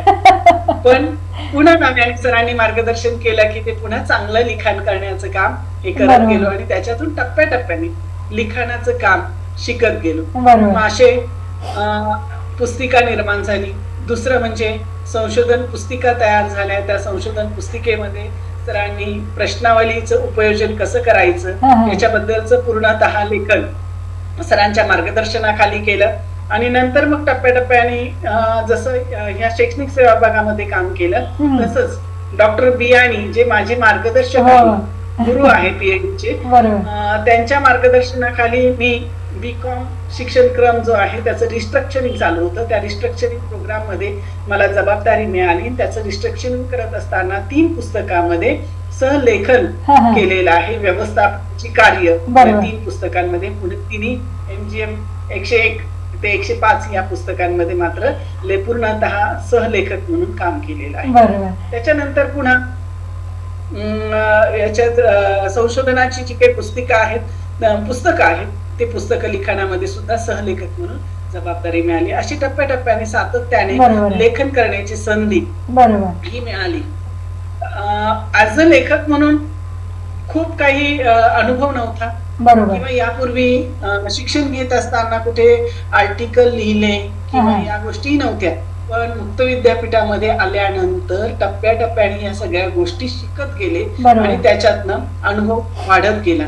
पण पुन्हा नव्याने सरांनी मार्गदर्शन केलं की ते पुन्हा चांगलं लिखाण करण्याचं काम हे करत गेलो आणि त्याच्यातून टप्प्याटप्प्याने लिखाणाचं काम शिकत गेलो. असे पुस्तिका निर्माण झाली. दुसरं म्हणजे संशोधन पुस्तिका तयार झाल्या. त्या संशोधन पुस्तिकेमध्ये सरांनी प्रश्नावलीचं उपयोजन कसं करायचं याच्याबद्दलचं पूर्णतः लेखन सरांच्या मार्गदर्शनाखाली केलं. आणि नंतर मग टप्प्याटप्प्याने जसं ह्या शैक्षणिक सेवा विभागामध्ये काम केलं तसंच डॉक्टर बियाणी जे माझे मार्गदर्शक गुरु आहे पीएचडीचे, त्यांच्या मार्गदर्शनाखाली मी बीकॉम शिक्षण क्रम जो आहे त्याचं रिस्ट्रक्चरिंग चालू होतं. त्या रिस्ट्रक्चरिंग प्रोग्राम मध्ये मला जबाबदारी मिळाली. त्याचं रिस्ट्रक्चरिंग करत असताना 3 पुस्तकांमध्ये सहलेखन केलेलं आहे. व्यवस्थापनाची कार्य 3 पुस्तकांमध्ये. पुढे तिन्ही MGM 101 ते 105 या पुस्तकांमध्ये मात्र पूर्णतः सहलेखक म्हणून काम केलेलं आहे. त्याच्यानंतर पुन्हा याच्यात संशोधनाची जी काही पुस्तिका पुस्तकं आहेत ते पुस्तक लिखाणामध्ये सुद्धा सहलेखक म्हणून जबाबदारी मिळाली. अशी टप्प्याटप्प्याने सातत्याने लेखन करण्याची संधी ही मिळाली. ॲज अ लेखक म्हणून खूप काही अनुभव नव्हता किंवा यापूर्वी शिक्षण घेत असताना कुठे आर्टिकल लिहिले किंवा या गोष्टी नव्हत्या. पण मुक्त विद्यापीठामध्ये आल्यानंतर टप्प्याटप्प्याने या सगळ्या गोष्टी शिकत गेले आणि त्याच्यातनं अनुभव वाढत गेला.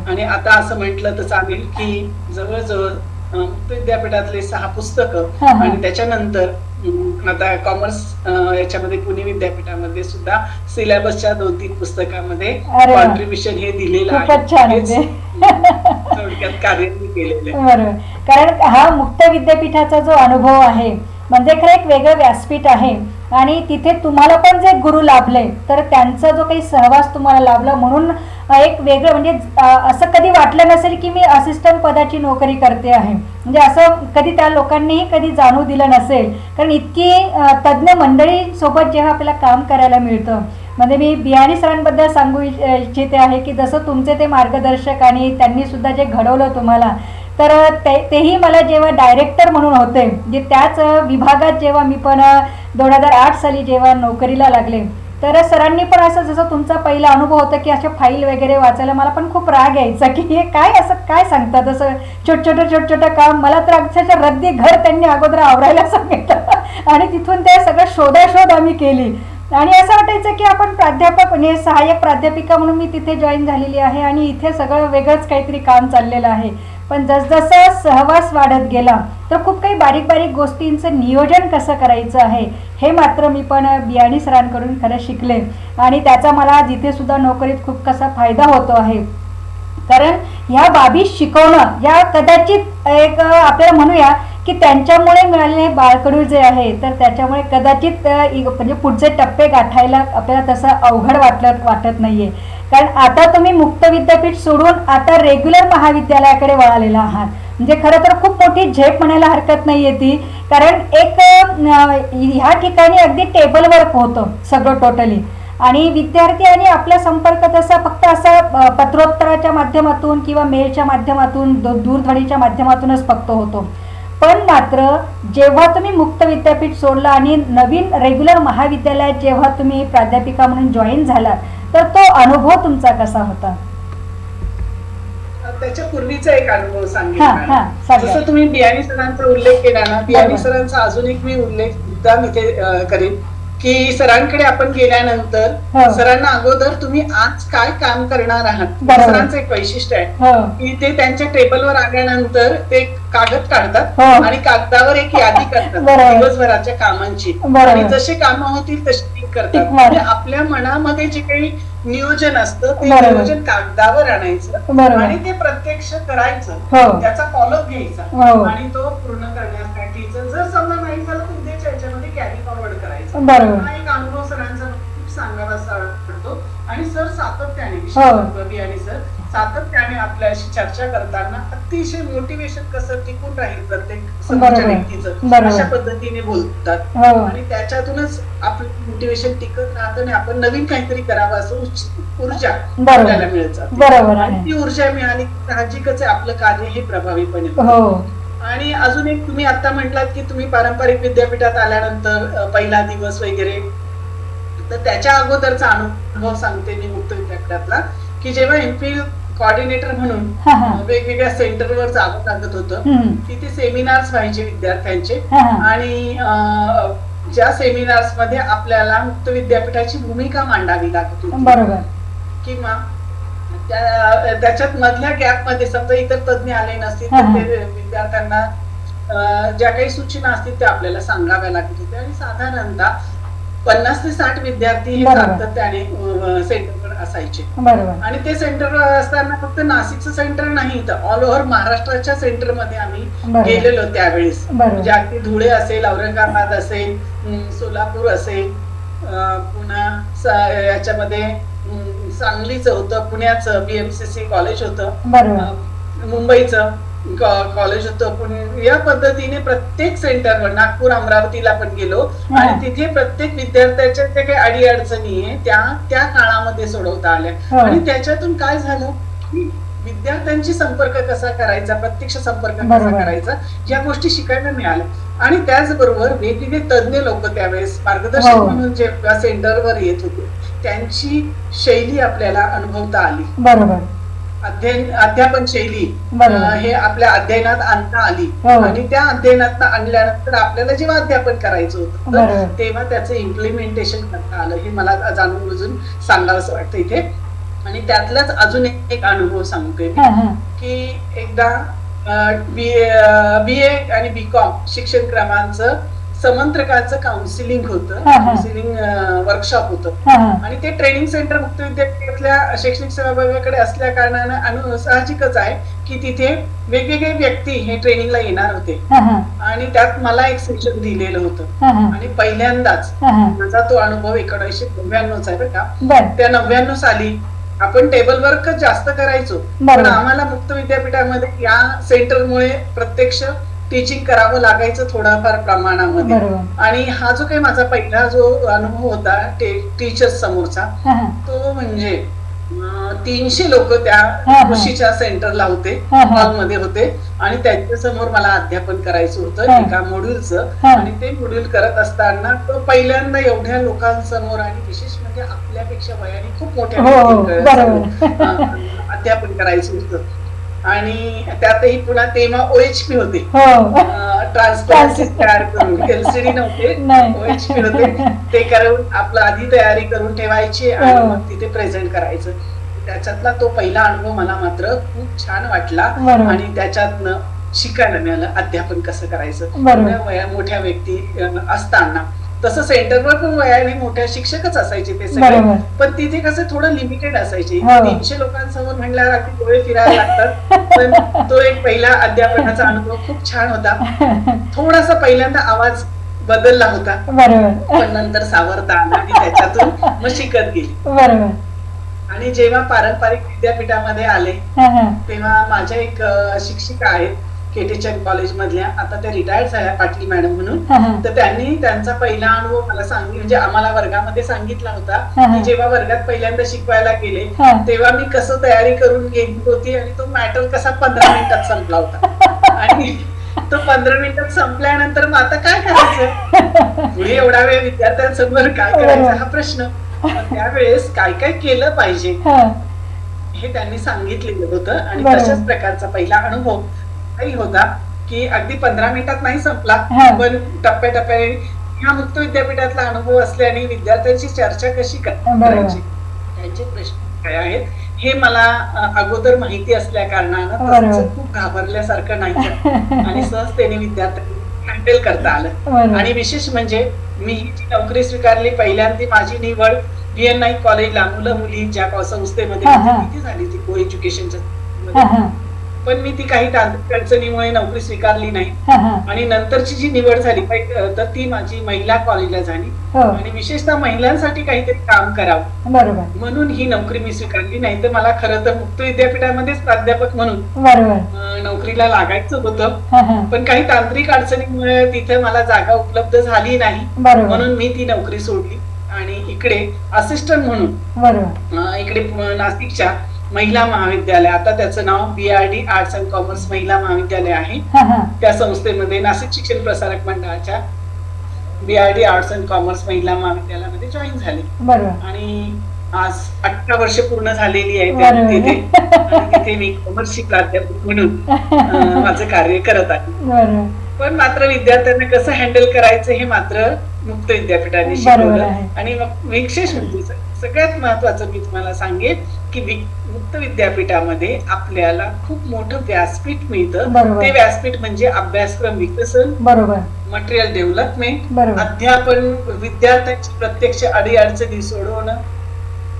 आणि आता असं म्हटलं तर चालेल की जवळजवळ मुक्त विद्यापीठातले 6 पुस्तकं आणि त्याच्यानंतर आता कॉमर्स याच्यामध्ये पुणे विद्यापीठामध्ये सुद्धा सिलेबसच्या 2-3 पुस्तकामध्ये कॉन्ट्रीब्युशन हे दिलेलं आहे. थोडक्यात कार्य केलेलं आहे. कारण हा मुक्त विद्यापीठाचा जो अनुभव आहे म्हणजे खरं एक वेगळं व्यासपीठ आहे आणि तिथे तुम्हाला पण जे गुरु लाभले तर त्यांचा जो काही सहवास तुम्हाला लाभला म्हणून एक वेगळं म्हणजे असं कधी वाटलं नसेल की मी असिस्टंट पदाची नोकरी करते आहे. म्हणजे असं कधी त्या लोकांनीही कधी जाणू दिलं नसेल. कारण इतकी तज्ज्ञ मंडळी सोबत जेव्हा आपल्याला काम करायला मिळतं म्हणजे मी बियाणी सरांबद्दल सांगू इच्छिते आहे की जसं तुमचे ते मार्गदर्शक आणि त्यांनी सुद्धा जे घडवलं तुम्हाला तर तेही मला जेव्हा डायरेक्टर म्हणून होते जे त्याच विभागात जेव्हा मी पण 2008 साली जेव्हा नोकरीला लागले तर सरांनी पण असं जसं तुमचा पहिला अनुभव होता की अशा फाईल वगैरे वाचायला मला पण खूप राग यायचा की हे काय असं काय सांगतात असं छोटं काम. मला तर अक्षरशः रद्दी घर त्यांनी अगोदर आवरायला सांगितलं आणि तिथून ते सगळं शोधाशोध आम्ही केली. आणि असं वाटायचं की आपण प्राध्यापक म्हणजे सहाय्यक प्राध्यापिका म्हणून मी तिथे जॉईन झालेली आहे आणि इथे सगळं वेगळंच काहीतरी काम चाललेलं आहे. पण जसजसा सहवास वाढत गेला तर खूप काही बारीक बारीक गोष्टींचं नियोजन कसं करायचं आहे हे मात्र मी पण बियाणी सरांकडून खरं शिकले आणि त्याचा मला जिथे सुद्धा नोकरीत खूप कसा फायदा होतो आहे. कारण ह्या बाबी शिकवणं या कदाचित एक आपल्याला म्हणूया की त्यांच्यामुळे मिळालेले बाळकडू जे आहे तर त्याच्यामुळे कदाचित म्हणजे पुढचे टप्पे गाठायला आपल्याला तसं अवघड वाटत नाहीये. कारण आता तुम्ही मुक्त विद्यापीठ सोडून आता रेग्युलर महाविद्यालयाकडे वळालेला आहात म्हणजे खरं तर खूप मोठी झेप म्हणायला हरकत नाहीये ती, कारण एक ह्या ठिकाणी अगदी टेबल वर्क होतं सगळं टोटली, आणि विद्यार्थी आणि आपला संपर्क तसा फक्त असा पत्रोत्तराच्या माध्यमातून किंवा मेलच्या माध्यमातून दूरध्वनीच्या माध्यमातूनच फक्त होतो. पण मात्र जेव्हा तुम्ही मुक्त विद्यापीठ सोडलं आणि नवीन रेग्युलर महाविद्यालयात जेव्हा तुम्ही प्राध्यापिका म्हणून जॉईन झालात, तर तो अनुभव तुमचा कसा होता? त्याच्या पूर्वीचा एक अनुभव सांगेन. सांगा. जसं तुम्ही बियाणी सरांचा उल्लेख केला ना, बियाणी सरांचा अजून एक मी उल्लेख मुद्दाम इथे करेन की सरांकडे आपण गेल्यानंतर सरांना अगोदर तुम्ही आज काय काम करणार आहात, सरांचं एक वैशिष्ट्य आहे की ते त्यांच्या टेबलवर आल्यानंतर ते कागद काढतात आणि कागदावर एक यादी करतात दिवसभराच्या कामांची, आणि जसे कामं होतील तशी टिक करतात. म्हणजे आपल्या मनामध्ये जे काही नियोजन असतं ते नियोजन कागदावर आणायचं आणि ते प्रत्यक्ष करायचं, त्याचा फॉलोअप घ्यायचा आणि तो पूर्ण करण्यासाठी जर समजा नाही झालं तर उद्याच्या याच्यामध्ये कॅरी फॉरवर्ड करायचं. हा एक अनुभव सरांचा खूप सांगावासा वाटतो. आणि सर सातत्याने बियाणी सर सातत्याने आपल्याशी चर्चा करताना अतिशय मोटिवेशन कसं टिकून राहील प्रत्येक समोरच्या व्यक्तीचं अशा पद्धतीने बोलतात आणि त्याच्यातूनच आपलं मोटिवेशन टिकत राहतं आणि आपण नवीन काहीतरी करावं असं ऊर्जा आपल्याला मिळत जाते. ती ऊर्जा मिळाली साहजिकच आहे आपलं कार्य हे प्रभावीपणे. आणि अजून एक तुम्ही आता म्हटलात की तुम्ही पारंपरिक विद्यापीठात आल्यानंतर पहिला दिवस वगैरे, तर त्याच्या अगोदरचा अनुभव सांगते मी मुक्त विद्यापीठातला, की जेव्हा एमफिल कोऑर्डिनेटर म्हणून वेगवेगळ्या सेंटरवर जावं लागत होतं, तिथे सेमिनार्स व्हायचे विद्यार्थ्यांचे आणि ज्या सेमिनार्स मध्ये आपल्याला मुक्त विद्यापीठाची भूमिका मांडावी लागत होती. बरोबर. किंवा त्याच्यात मधल्या गॅप मध्ये समजा इतर तज्ञ आले नसतील तर ते विद्यार्थ्यांना ज्या काही सूचना असतील त्या आपल्याला सांगाव्या लागत होत्या आणि साधारणतः 50 ते 60 विद्यार्थी हे सातत्याने सेंटरवर असायचे. आणि ते सेंटरवर असताना फक्त नाशिकचं सेंटर नाही तर ऑल ओव्हर महाराष्ट्राच्या सेंटरमध्ये आम्ही गेलेलो त्यावेळेस. म्हणजे अगदी धुळे असेल, औरंगाबाद असेल, सोलापूर असेल, पुन्हा याच्यामध्ये सांगलीचं होतं, पुण्याचं BMCC कॉलेज होतं, मुंबईचं कॉलेज होतं, या पद्धतीने प्रत्येक सेंटरवर नागपूर, अमरावतीला पण गेलो आणि तिथे प्रत्येक विद्यार्थ्याच्या ज्या काही अडी अडचणी आहे त्या काळामध्ये सोडवता आल्या. आणि त्याच्यातून काय झालं की विद्यार्थ्यांशी संपर्क कसा करायचा, प्रत्यक्ष संपर्क कसा करायचा, या गोष्टी शिकायला मिळाल्या. आणि त्याचबरोबर वेगवेगळे तज्ञ लोक त्यावेळेस मार्गदर्शक म्हणून जे सेंटरवर येत होते त्यांची शैली आपल्याला अनुभवता आली. बरोबर. अध्यापन शैली हे आपल्या अध्ययनात आणता आली आणि त्या अध्ययनात आणल्यानंतर आपल्याला जेव्हा अध्यापन करायचं होतं तेव्हा त्याचं इम्प्लिमेंटेशन करता आलं. हे मला जाणून बुजून सांगावंसं वाटतं इथे. आणि त्यातलाच अजून एक अनुभव सांगतोय की एकदा BA आणि BCom शिक्षण क्रमांचं समंत्रकाचं काउन्सिलिंग होतं, काउन्सिलिंग वर्कशॉप होतं आणि ते ट्रेनिंग सेंटर मुक्त विद्यापीठातल्या शैक्षणिक सेवा विभागाकडे असल्या कारणानं साहजिकच आहे की तिथे वेगवेगळे व्यक्ती हे ट्रेनिंगला येणार होते आणि त्यात मला एक सेशन दिलेलं होतं. आणि पहिल्यांदाच माझा तो अनुभव 1999 आहे बरं का. त्या 99 साली आपण टेबल वर्क जास्त करायचो पण आम्हाला मुक्त विद्यापीठामध्ये या सेंटरमुळे प्रत्यक्ष टीचिंग करावं लागायचं थोडाफार प्रमाणामध्ये. आणि हा जो काही माझा पहिला जो अनुभव होता टीचर्स समोरचा तो म्हणजे 300 लोक त्या कृषीच्या सेंटरला होते, हॉलमध्ये होते आणि त्यांच्या समोर मला अध्यापन करायचं होतं एका मॉड्यूलचं. आणि ते मॉड्यूल करत असताना तो पहिल्यांदा एवढ्या लोकांसमोर आणि विशेष म्हणजे आपल्यापेक्षा वयाने खूप मोठ्या अध्यापन करायचं होतं. आणि त्यातही पुन्हा तेव्हा OHP होते, ट्रान्सपरन्सी तयार करून, LCD नव्हते, OHP होते. ते करून आपलं आधी तयारी करून ठेवायची आणि मग तिथे प्रेझेंट करायचं. त्याच्यातला तो पहिला अनुभव मला मात्र खूप छान वाटला आणि त्याच्यातनं शिकायला मिळालं अध्यापन कसं करायचं. मोठ्या व्यक्ती असताना तसं सेंटरवर पण वयाने मोठ्या शिक्षकच असायचे ते सगळे, पण तिथे कसं थोडं लिमिटेड असायचे. 300 लोकांसमोर म्हणल्यावर अगदी डोळे फिरायला लागतात. पण तो एक पहिला अध्यापनाचा अनुभव खूप छान होता. थोडासा पहिल्यांदा आवाज बदलला होता पण नंतर सावरता आला आणि त्याच्यातून मग शिकत गेली. आणि जेव्हा पारंपरिक विद्यापीठामध्ये आले तेव्हा माझ्या एक शिक्षिका आहेत केटीच्या कॉलेज मधल्या, आता त्या रिटायर्ड झाल्या पाटील मॅडम हा, हा. म्हणून. तर त्यांनी त्यांचा पहिला अनुभव मला म्हणजे आम्हाला वर्गामध्ये सांगितला होता हा, हा. की जेव्हा वर्गात पहिल्यांदा शिकवायला गेले हा. तेव्हा मी कसं तयारी करून गेली होती आणि तो मॅटर कसा 15 मिनिटात संपला होता. आणि तो 15 मिनिटात संपल्यानंतर मग आता काय करायचं, पुढे एवढा वेळ विद्यार्थ्यांसमोर काय करायचं हा प्रश्न. मग त्यावेळेस काय काय केलं पाहिजे हे त्यांनी सांगितलेलं होतं. आणि बरोबर. तशाच प्रकारचा पहिला अनुभव काही होता की अगदी 15 मिनिटात नाही संपला, हा. पण टप्प्याटप्प्याने ह्या मुक्त विद्यापीठातला अनुभव असल्याने विद्यार्थ्यांची चर्चा कशी करायची, त्यांचे प्रश्न काय आहेत हे मला अगोदर माहिती असल्या कारणानं बरोबर. तसं खूप घाबरल्यासारखं नाही आणि सहजतेने विद्यार्थ्यांना हँडल करता आलं. बरोबर. आणि विशेष म्हणजे मी ही जी नोकरी स्वीकारली पहिल्यांदा माझी निवड VN नाईक कॉलेजला मुलं मुलींच्या संस्थेमध्ये हा, हा. किती झाली ती को एज्युकेशनच्या, हा, हा. पण मी ती काही तांत्रिक अडचणीमुळे नोकरी स्वीकारली नाही. हा, हा. आणि नंतरची जी निवड झाली तर ती माझी महिला कॉलेजला झाली. हो. आणि विशेषतः महिलांसाठी काहीतरी काम करावं बरोबर. म्हणून ही नोकरी मी स्वीकारली. नाही तर मला खरं तर मुक्त विद्यापीठामध्येच प्राध्यापक म्हणून बरोबर. नोकरीला लागायचं होतं, हा, हा. पण काही तांत्रिक अडचणीमुळे तिथे मला जागा उपलब्ध झाली नाही, बरोबर. म्हणून मी ती नोकरी सोडली आणि इकडे असिस्टंट म्हणून बरोबर. इकडे नाशिकच्या महिला महाविद्यालय, आता त्याचं नाव BRD आर्ट्स अँड कॉमर्स महिला महाविद्यालय आहे, हा, हा. त्या संस्थेमध्ये नाशिक शिक्षण प्रसारक मंडळाच्या BRD आर्ट्स अँड कॉमर्स महिला महाविद्यालयामध्ये जॉईन झाले. बरोबर. आणि आज 18 वर्ष पूर्ण झालेली आहे बरोबर. तिथे मी कॉमर्सची प्राध्यापक म्हणून माझं कार्य करत आहे. बरोबर. पण मात्र विद्यार्थ्यांना कसं हँडल करायचं हे मात्र मुक्त विद्यापीठाने बरोबर शिकवलं. आहे. आणि मग विशेष म्हणजे सगळ्यात महत्वाचं मी तुम्हाला सांगेन की मुक्त विद्यापीठामध्ये आपल्याला खूप मोठं व्यासपीठ मिळतं. बरोबर. ते व्यासपीठ म्हणजे अभ्यासक्रम विकसन, बरोबर. मटेरियल डेव्हलपमेंट, बरोबर. अध्यापन, विद्यार्थ्यांची प्रत्यक्ष अडीअडचणी सोडवणं,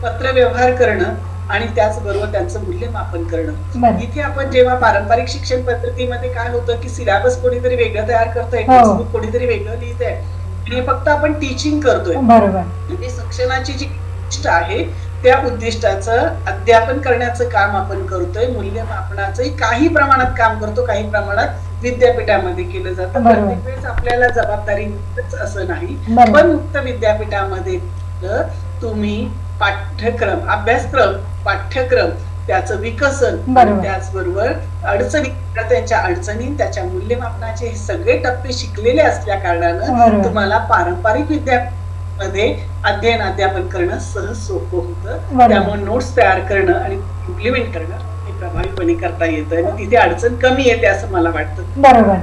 पत्रव्यवहार करणं आणि त्याचबरोबर त्यांचं मूल्यमापन करणं. बरं. इथे आपण जेव्हा पारंपरिक शिक्षण पद्धतीमध्ये काय होतं की सिलेबस कोणीतरी वेगळं तयार करतोय, हो. टेक्स्टबुक कोणीतरी वेगळं लिहितंय आणि फक्त आपण टीचिंग करतोय. बरोबर. म्हणजे शिक्षणाची जी उद्दिष्ट आहे त्या उद्दिष्टाचं अध्यापन करण्याचं काम आपण करतोय, मूल्यमापनाचंही काही प्रमाणात काम करतो, काही प्रमाणात विद्यापीठामध्ये केलं जातं. बरोबर. प्रत्येक वेळेस आपल्याला जबाबदारी असं नाही, बरोबर. पण मुक्त विद्यापीठामध्ये तुम्ही पाठ्यक्रम, अभ्यासक्रम, पाठ्यक्रम, त्याचं विकसन, बरोबर. त्याचबरोबर अडचणी, त्यांच्या अडचणी, त्याच्या मूल्यमापनाचे हे सगळे टप्पे शिकलेले असल्या कारणानं बरोबर. तुम्हाला पारंपरिक विद्यापीठामध्ये अध्ययन अध्यापन करणं सहज सोपं होतं. बरोबर. त्यामुळे नोट्स तयार करणं आणि इम्प्लिमेंट करणं हे प्रभावीपणे करता येतं आणि तिथे अडचण कमी येते असं मला वाटतं. बरोबर.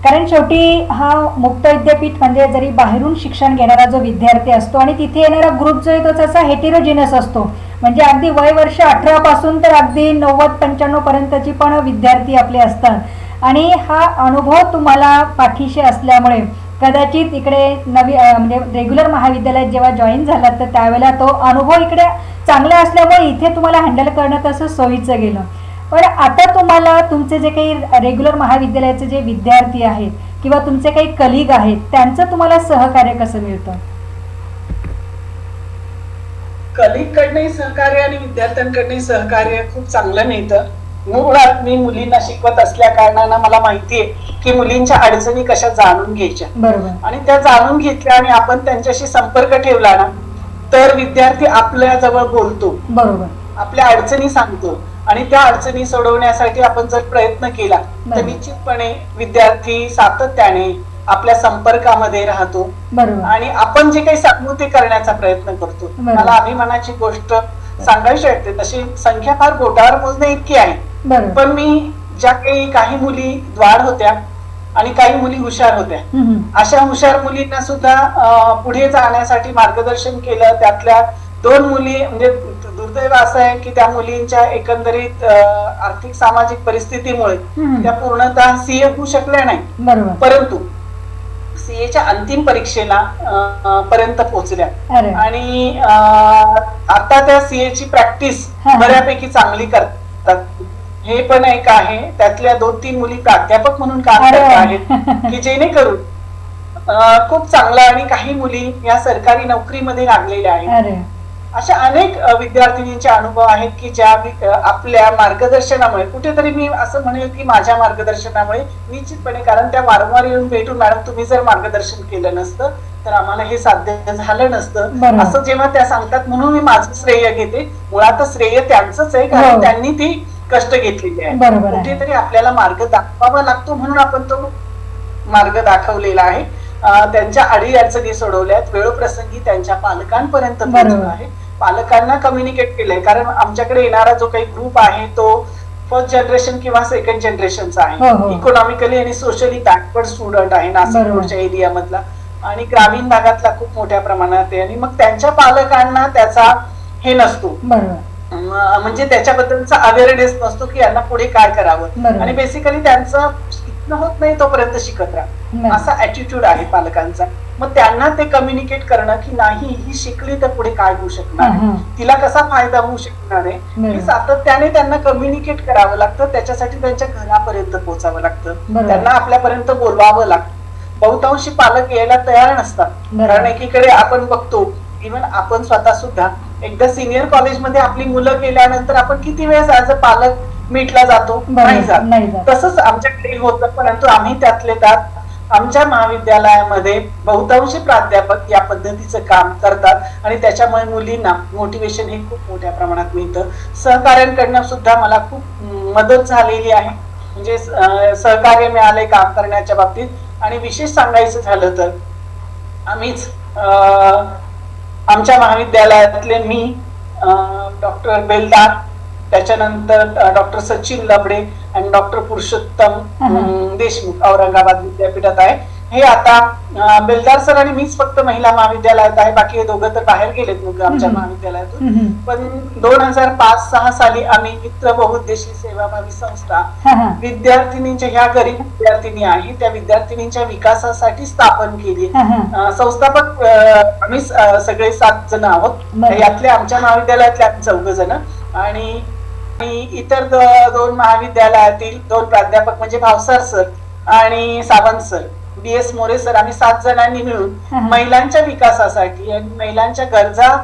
कारण शेवटी हा मुक्त विद्यापीठ म्हणजे जरी बाहेरून शिक्षण घेणारा जो विद्यार्थी असतो आणि तिथे येणारा ग्रुप जो आहे तो तसा हेटेरोजिनस असतो, म्हणजे अगदी वय वर्ष 18 पासून तर अगदी 90-95 पर्यंतची पण विद्यार्थी आपले असतात. आणि हा अनुभव तुम्हाला पाठीशी असल्यामुळे कदाचित इकडे म्हणजे रेग्युलर महाविद्यालयात जेव्हा जॉईन झालात तर त्यावेळेला तो अनुभव इकडे चांगला असल्यामुळे इथे तुम्हाला हँडल करणं तसं सोयीचं गेलं. पण आता तुम्हाला तुमचे जे काही रेग्युलर महाविद्यालयाचे जे विद्यार्थी आहेत किंवा तुमचे काही कलिग आहेत त्यांचं तुम्हाला सहकार्य कसं मिळतं? कलिग कडनंही सहकार्य आणि विद्यार्थ्यांकडनंही सहकार्य खूप चांगलं मिळतं. मुळात मी मुलींना शिकवत असल्या कारणानं मला माहितीये की मुलींच्या अडचणी कशा जाणून घ्यायच्या. बरोबर. आणि त्या जाणून घेतल्या आणि आपण त्यांच्याशी संपर्क ठेवला ना तर विद्यार्थी आपल्या जवळ बोलतो, बरोबर. आपल्या अडचणी सांगतो आणि त्या अडचणी सोडवण्यासाठी आपण जर प्रयत्न केला तर बरोबर. निश्चितपणे विद्यार्थी सातत्याने आपल्या संपर्कामध्ये राहतो. बरोबर. आणि आपण जे काही सांगू ते करण्याचा प्रयत्न करतो. बरोबर. मला अभिमानाची गोष्ट सांगायची वाटते, तशी संख्या फार बोटावर मोजणे इतकी आहे, बरोबर. पण मी ज्या काही मुली द्वार होत्या आणि काही मुली हुशार होत्या, अशा हुशार मुलींना सुद्धा पुढे जाण्यासाठी मार्गदर्शन केलं. त्यातल्या 2 मुली म्हणजे दुर्दैव असं आहे की त्या मुलींच्या एकंदरीत आर्थिक सामाजिक परिस्थितीमुळे त्या पूर्णतः CA होऊ शकल्या नाही, बरोबर. परंतु CAच्या अंतिम परीक्षेला पर्यंत पोहोचल्या. आणि आता त्या CAची प्रॅक्टिस बऱ्यापैकी चांगली करतात. हे पण एक आहे. त्यातल्या 2-3 मुली प्राध्यापक म्हणून काम करत आहेत की जेणेकरून खूप चांगलं. आणि काही मुली या सरकारी नोकरीमध्ये लागलेल्या आहेत. अशा अनेक विद्यार्थिनींचे अनुभव आहेत की ज्या आपल्या मार्गदर्शनामुळे, कुठेतरी मी असं म्हणेल की माझ्या मार्गदर्शनामुळे निश्चितपणे, कारण त्या वारंवार येऊन भेटून, मॅडम तुम्ही जर मार्गदर्शन केलं नसतं तर आम्हाला हे साध्य झालं नसतं असं जेव्हा त्या सांगतात, म्हणून मी माझं श्रेय घेते. मुळातच श्रेय त्यांचंच आहे, कारण त्यांनी ती कष्ट घेतलेली आहे. कुठेतरी आपल्याला मार्ग दाखवावा लागतो, म्हणून आपण तो मार्ग दाखवलेला आहे. त्यांच्या अडीअडचणी सोडवल्यात, वेळोप्रसंगी त्यांच्या पालकांपर्यंत पोहोचलो आहे, पालकांना कम्युनिकेट केलंय. कारण आमच्याकडे येणारा जो काही ग्रुप आहे तो फर्स्ट जनरेशन किंवा सेकंड जनरेशनचा आहे. इकॉनॉमिकली आणि सोशली बॅकवर्ड स्टुडंट आहे नाशिक रोडच्या एरिया मधला, आणि ग्रामीण भागातला खूप मोठ्या प्रमाणात आहे. आणि मग त्यांच्या पालकांना त्याचा हे नसतो, म्हणजे त्याच्याबद्दलचा अवेअरनेस नसतो की यांना पुढे काय करावं, आणि बेसिकली त्यांचं होत नाही तोपर्यंत शिकत राहा असा ऍटिट्यूड आहे पालकांचा. मग त्यांना ते कम्युनिकेट करणं की नाही, ही शिकली तर पुढे काय होऊ शकणार आहे, तिला कसा फायदा होऊ शकणार आहे, हे सातत्याने त्यांना कम्युनिकेट करावं लागतं. त्याच्यासाठी त्यांच्या घरापर्यंत पोहोचावं लागतं, त्यांना आपल्यापर्यंत बोलवावं लागतं. बहुतांशी पालक यायला तयार नसतात, कारण एकीकडे आपण बघतो, इव्हन आपण स्वतः सुद्धा एकदा सिनियर कॉलेजमध्ये आपली मुलं गेल्यानंतर आपण किती वेळेस ऍज अ पालक मीटला जातो, नाही जात. तसंच आमच्याकडे होतं, परंतु आम्ही त्यातले त्यात आमच्या महाविद्यालयामध्ये बहुतांशी प्राध्यापक या पद्धतीचं काम करतात आणि त्याच्यामुळे मुलींना मोटिवेशन हे खूप मोठ्या प्रमाणात मिळतं. सहकार्यांकडनं सुद्धा मला खूप मदत झालेली आहे, म्हणजे सहकार्य मिळालंय काम करण्याच्या बाबतीत. आणि विशेष सांगायचं झालं तर आम्हीच आमच्या महाविद्यालयातले मी, डॉक्टर बेलदार, त्याच्यानंतर डॉक्टर सचिन लबडे आणि डॉक्टर पुरुषोत्तम देशमुख औरंगाबाद विद्यापीठात आहे. हे आता बेलदार सर आणि मीच फक्त महिला महाविद्यालयात आहे, बाकी हे दोघं तर बाहेर गेलेत मग आमच्या महाविद्यालयातून. पण 2005-06 साली आम्ही मित्र बहुउद्देशीय सेवाभावी संस्था विद्यार्थिनींच्या, ह्या गरीब विद्यार्थिनी आहे त्या विद्यार्थिनींच्या विकासासाठी स्थापन केली. संस्थापक आम्ही सगळे 7 जण आहोत, यातले आमच्या महाविद्यालयातले आम्ही 4 जण, आणि इतर 2 महाविद्यालयातील 2 प्राध्यापक म्हणजे भावसार सर आणि Sawant sir, BS More sir, आम्ही 7 जणांनी मिळून महिलांच्या विकासासाठी आणि महिलांच्या गरजा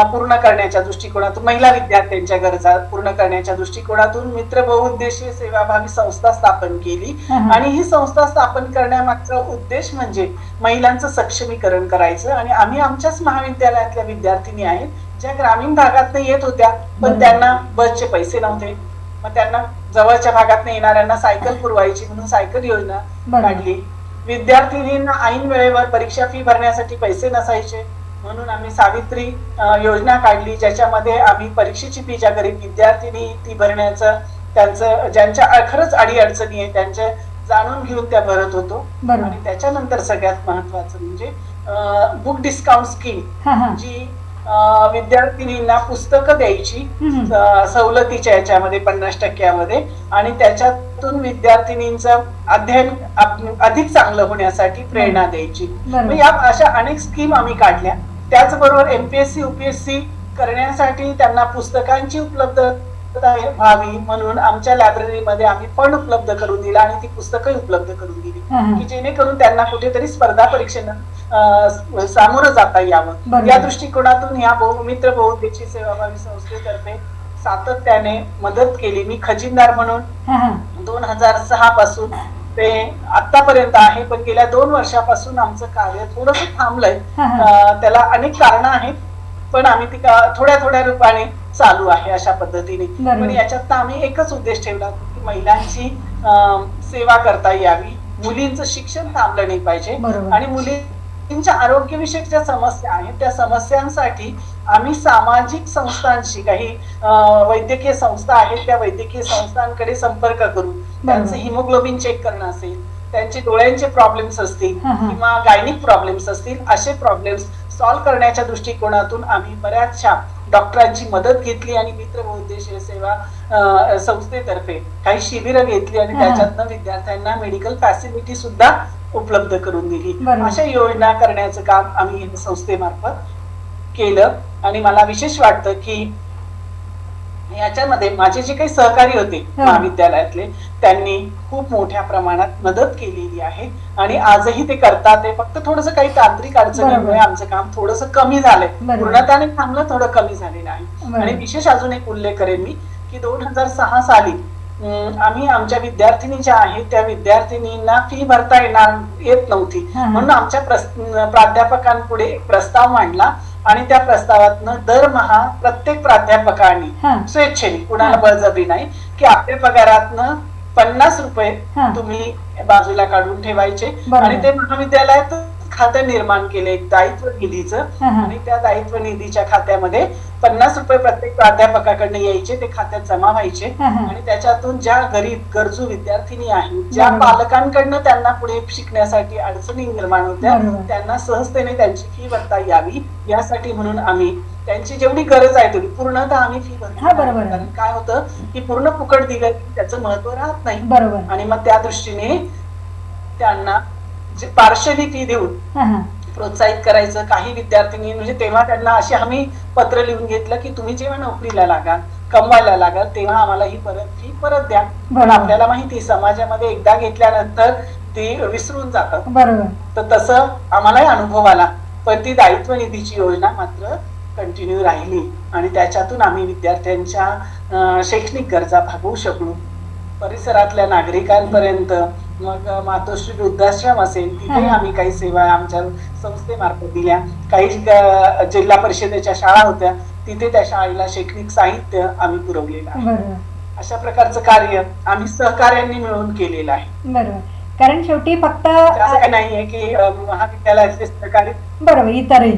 पूर्ण करण्याच्या दृष्टिकोनातून, महिला विद्यार्थ्यांच्या गरजा पूर्ण करण्याच्या दृष्टिकोनातून मित्र बहुउद्देशीय सेवाभावी संस्था स्थापन केली. आणि ही संस्था स्थापन करण्यामागचा उद्देश म्हणजे महिलांचं सक्षमीकरण करायचं. आणि आम्ही आमच्याच महाविद्यालयातल्या विद्यार्थिनी आहेत ज्या ग्रामीण भागात येत होत्या, पण त्यांना बसचे पैसे नव्हते, मग त्यांना जवळच्या भागात येणाऱ्यांना सायकल पुरवायची म्हणून सायकल योजना काढली. विद्यार्थिनींना ऐन वेळेवर परीक्षा फी भरण्यासाठी पैसे नसायचे म्हणून आम्ही सावित्री योजना काढली, ज्याच्यामध्ये आम्ही परीक्षेची फी ज्या गरीब विद्यार्थिनी ती भरण्याचं, त्यांचं ज्यांच्या खरंच अडीअडचणी आहे त्यांच्या जाणून घेऊन त्या भरत होतो. आणि त्याच्यानंतर सगळ्यात महत्वाचं म्हणजे बुक डिस्काउंट स्कीम, जी विद्यार्थिनींना पुस्तकं द्यायची सवलतीच्या याच्यामध्ये 50% आणि त्याच्यातून विद्यार्थिनींचं अध्ययन अधिक चांगलं होण्यासाठी प्रेरणा द्यायची. या अशा अनेक स्कीम आम्ही काढल्या. त्याचबरोबर MPSC UPSC करण्यासाठी त्यांना पुस्तकांची उपलब्धता व्हावी म्हणून आमच्या लायब्ररीमध्ये आम्ही फंड उपलब्ध करून दिला आणि ती पुस्तकं उपलब्ध करून दिली की जेणेकरून त्यांना कुठेतरी स्पर्धा परीक्षेनं सामोरं जाता यावं. या दृष्टिकोनातून या मित्र बहुउद्देशीय सेवाभावी संस्थेतर्फे सातत्याने मदत केली. मी खजिनदार म्हणून 2006 पासून ते आतापर्यंत आहे, पण गेल्या 2 वर्षापासून आमचं कार्य थोडंसं थांबलंय. त्याला अनेक कारणं आहेत, पण आम्ही ती थोड्या रूपाने चालू आहे अशा पद्धतीने. पण याच्यात आम्ही एकच उद्देश ठेवला की महिलांची सेवा करता यावी, मुलींचं शिक्षण थांबलं नाही पाहिजे आणि मुलींच्या आरोग्यविषयक ज्या समस्या आहेत त्या समस्यांसाठी आम्ही सामाजिक संस्थांशी, काही वैद्यकीय संस्था आहेत त्या वैद्यकीय संस्थांकडे संपर्क करून त्यांचं हिमोग्लोबिन चेक करणं असेल, त्यांचे डोळ्यांचे प्रॉब्लेम्स असतील किंवा गायनिक प्रॉब्लेम्स असतील, असे प्रॉब्लेम्स सॉल्व्ह करण्याच्या दृष्टिकोनातून आम्ही बऱ्याचशा डॉक्टरांची मदत घेतली आणि मित्र बहुउद्देशीय सेवा संस्थेतर्फे काही शिबिरं घेतली आणि त्याच्यातनं विद्यार्थ्यांना मेडिकल फॅसिलिटी सुद्धा उपलब्ध करून दिली. अशा योजना करण्याचं काम आम्ही संस्थेमार्फत केलं. आणि मला विशेष वाटतं की याच्यामध्ये माझे जे काही सहकारी होते महाविद्यालयातले, त्यांनी खूप मोठ्या प्रमाणात मदत केलेली आहे आणि आजही ते करतात. ते फक्त थोडंसं काही तांत्रिक अडचणीमुळे आमचं काम थोडंसं कमी झालंय, पूर्णताने थांबलं, थोडं कमी झालेलं आहे. आणि विशेष अजून एक उल्लेख करेन मी की 2006 साली आम्ही आमच्या विद्यार्थिनी ज्या आहेत त्या विद्यार्थिनींना फी भरता येत नव्हती, म्हणून आमच्या प्राध्यापकांपुढे एक प्रस्ताव मांडला आणि त्या प्रस्तावातनं दरमहा प्रत्येक प्राध्यापकांनी स्वेच्छेने, कुणाला बळजबरी नाही, की आपल्या पगारातनं 50 रुपये तुम्ही बाजूला काढून ठेवायचे आणि ते महाविद्यालयात खातं निर्माण केले एक दायित्व निधीचं आणि त्या दायित्व निधीच्या खात्यामध्ये 50 रुपये प्रत्येक प्राध्यापकाकडनं यायचे, ते खात्यात जमा व्हायचे आणि त्याच्यातून ज्या गरीब गरजू विद्यार्थिनी आहेत, ज्या पालकांकडनं त्यांना पुढे शिकण्यासाठी अडचणी निर्माण होत्या, त्यांना सहजतेने त्यांची फी भरता यावी यासाठी म्हणून आम्ही त्यांची जेवढी गरज आहे तेवढी पूर्णतः आम्ही फी भरतो. कारण काय होतं की पूर्ण फुकट दिलं की त्याचं महत्व राहत नाही आणि मग त्या दृष्टीने त्यांना पार्शली फी देऊन प्रोत्साहित करायचं. काही विद्यार्थिनी म्हणजे तेव्हा त्यांना अशी आम्ही पत्र लिहून घेतलं की तुम्ही जेव्हा नोकरीला लागाल, कमवायला लागाल, तेव्हा आम्हाला ही फी परत द्या. पण आपल्याला माहिती समाजामध्ये एकदा घेतल्यानंतर ती विसरून जातात, तर तसं आम्हालाही अनुभव आला. पण ती दायित्व निधीची योजना मात्र कंटिन्यू राहिली आणि त्याच्यातून आम्ही विद्यार्थ्यांच्या शैक्षणिक गरजा भागवू शकलो. परिसरातल्या नागरिकांपर्यंत, मग मातोश्री वृद्धाश्रम असेल तिथे आम्ही काही सेवा आमच्या संस्थेमार्फत दिल्या. काही जिल्हा परिषदेच्या शाळा होत्या तिथे त्या शाळेला शैक्षणिक साहित्य आम्ही पुरवलेलं आहे. अशा प्रकारचं कार्य आम्ही सहकार्यांनी मिळून केलेलं आहे. बरोबर, कारण शेवटी फक्त असं नाहीये की महाविद्यालयाचे सहकारी, बरोबर, इतरही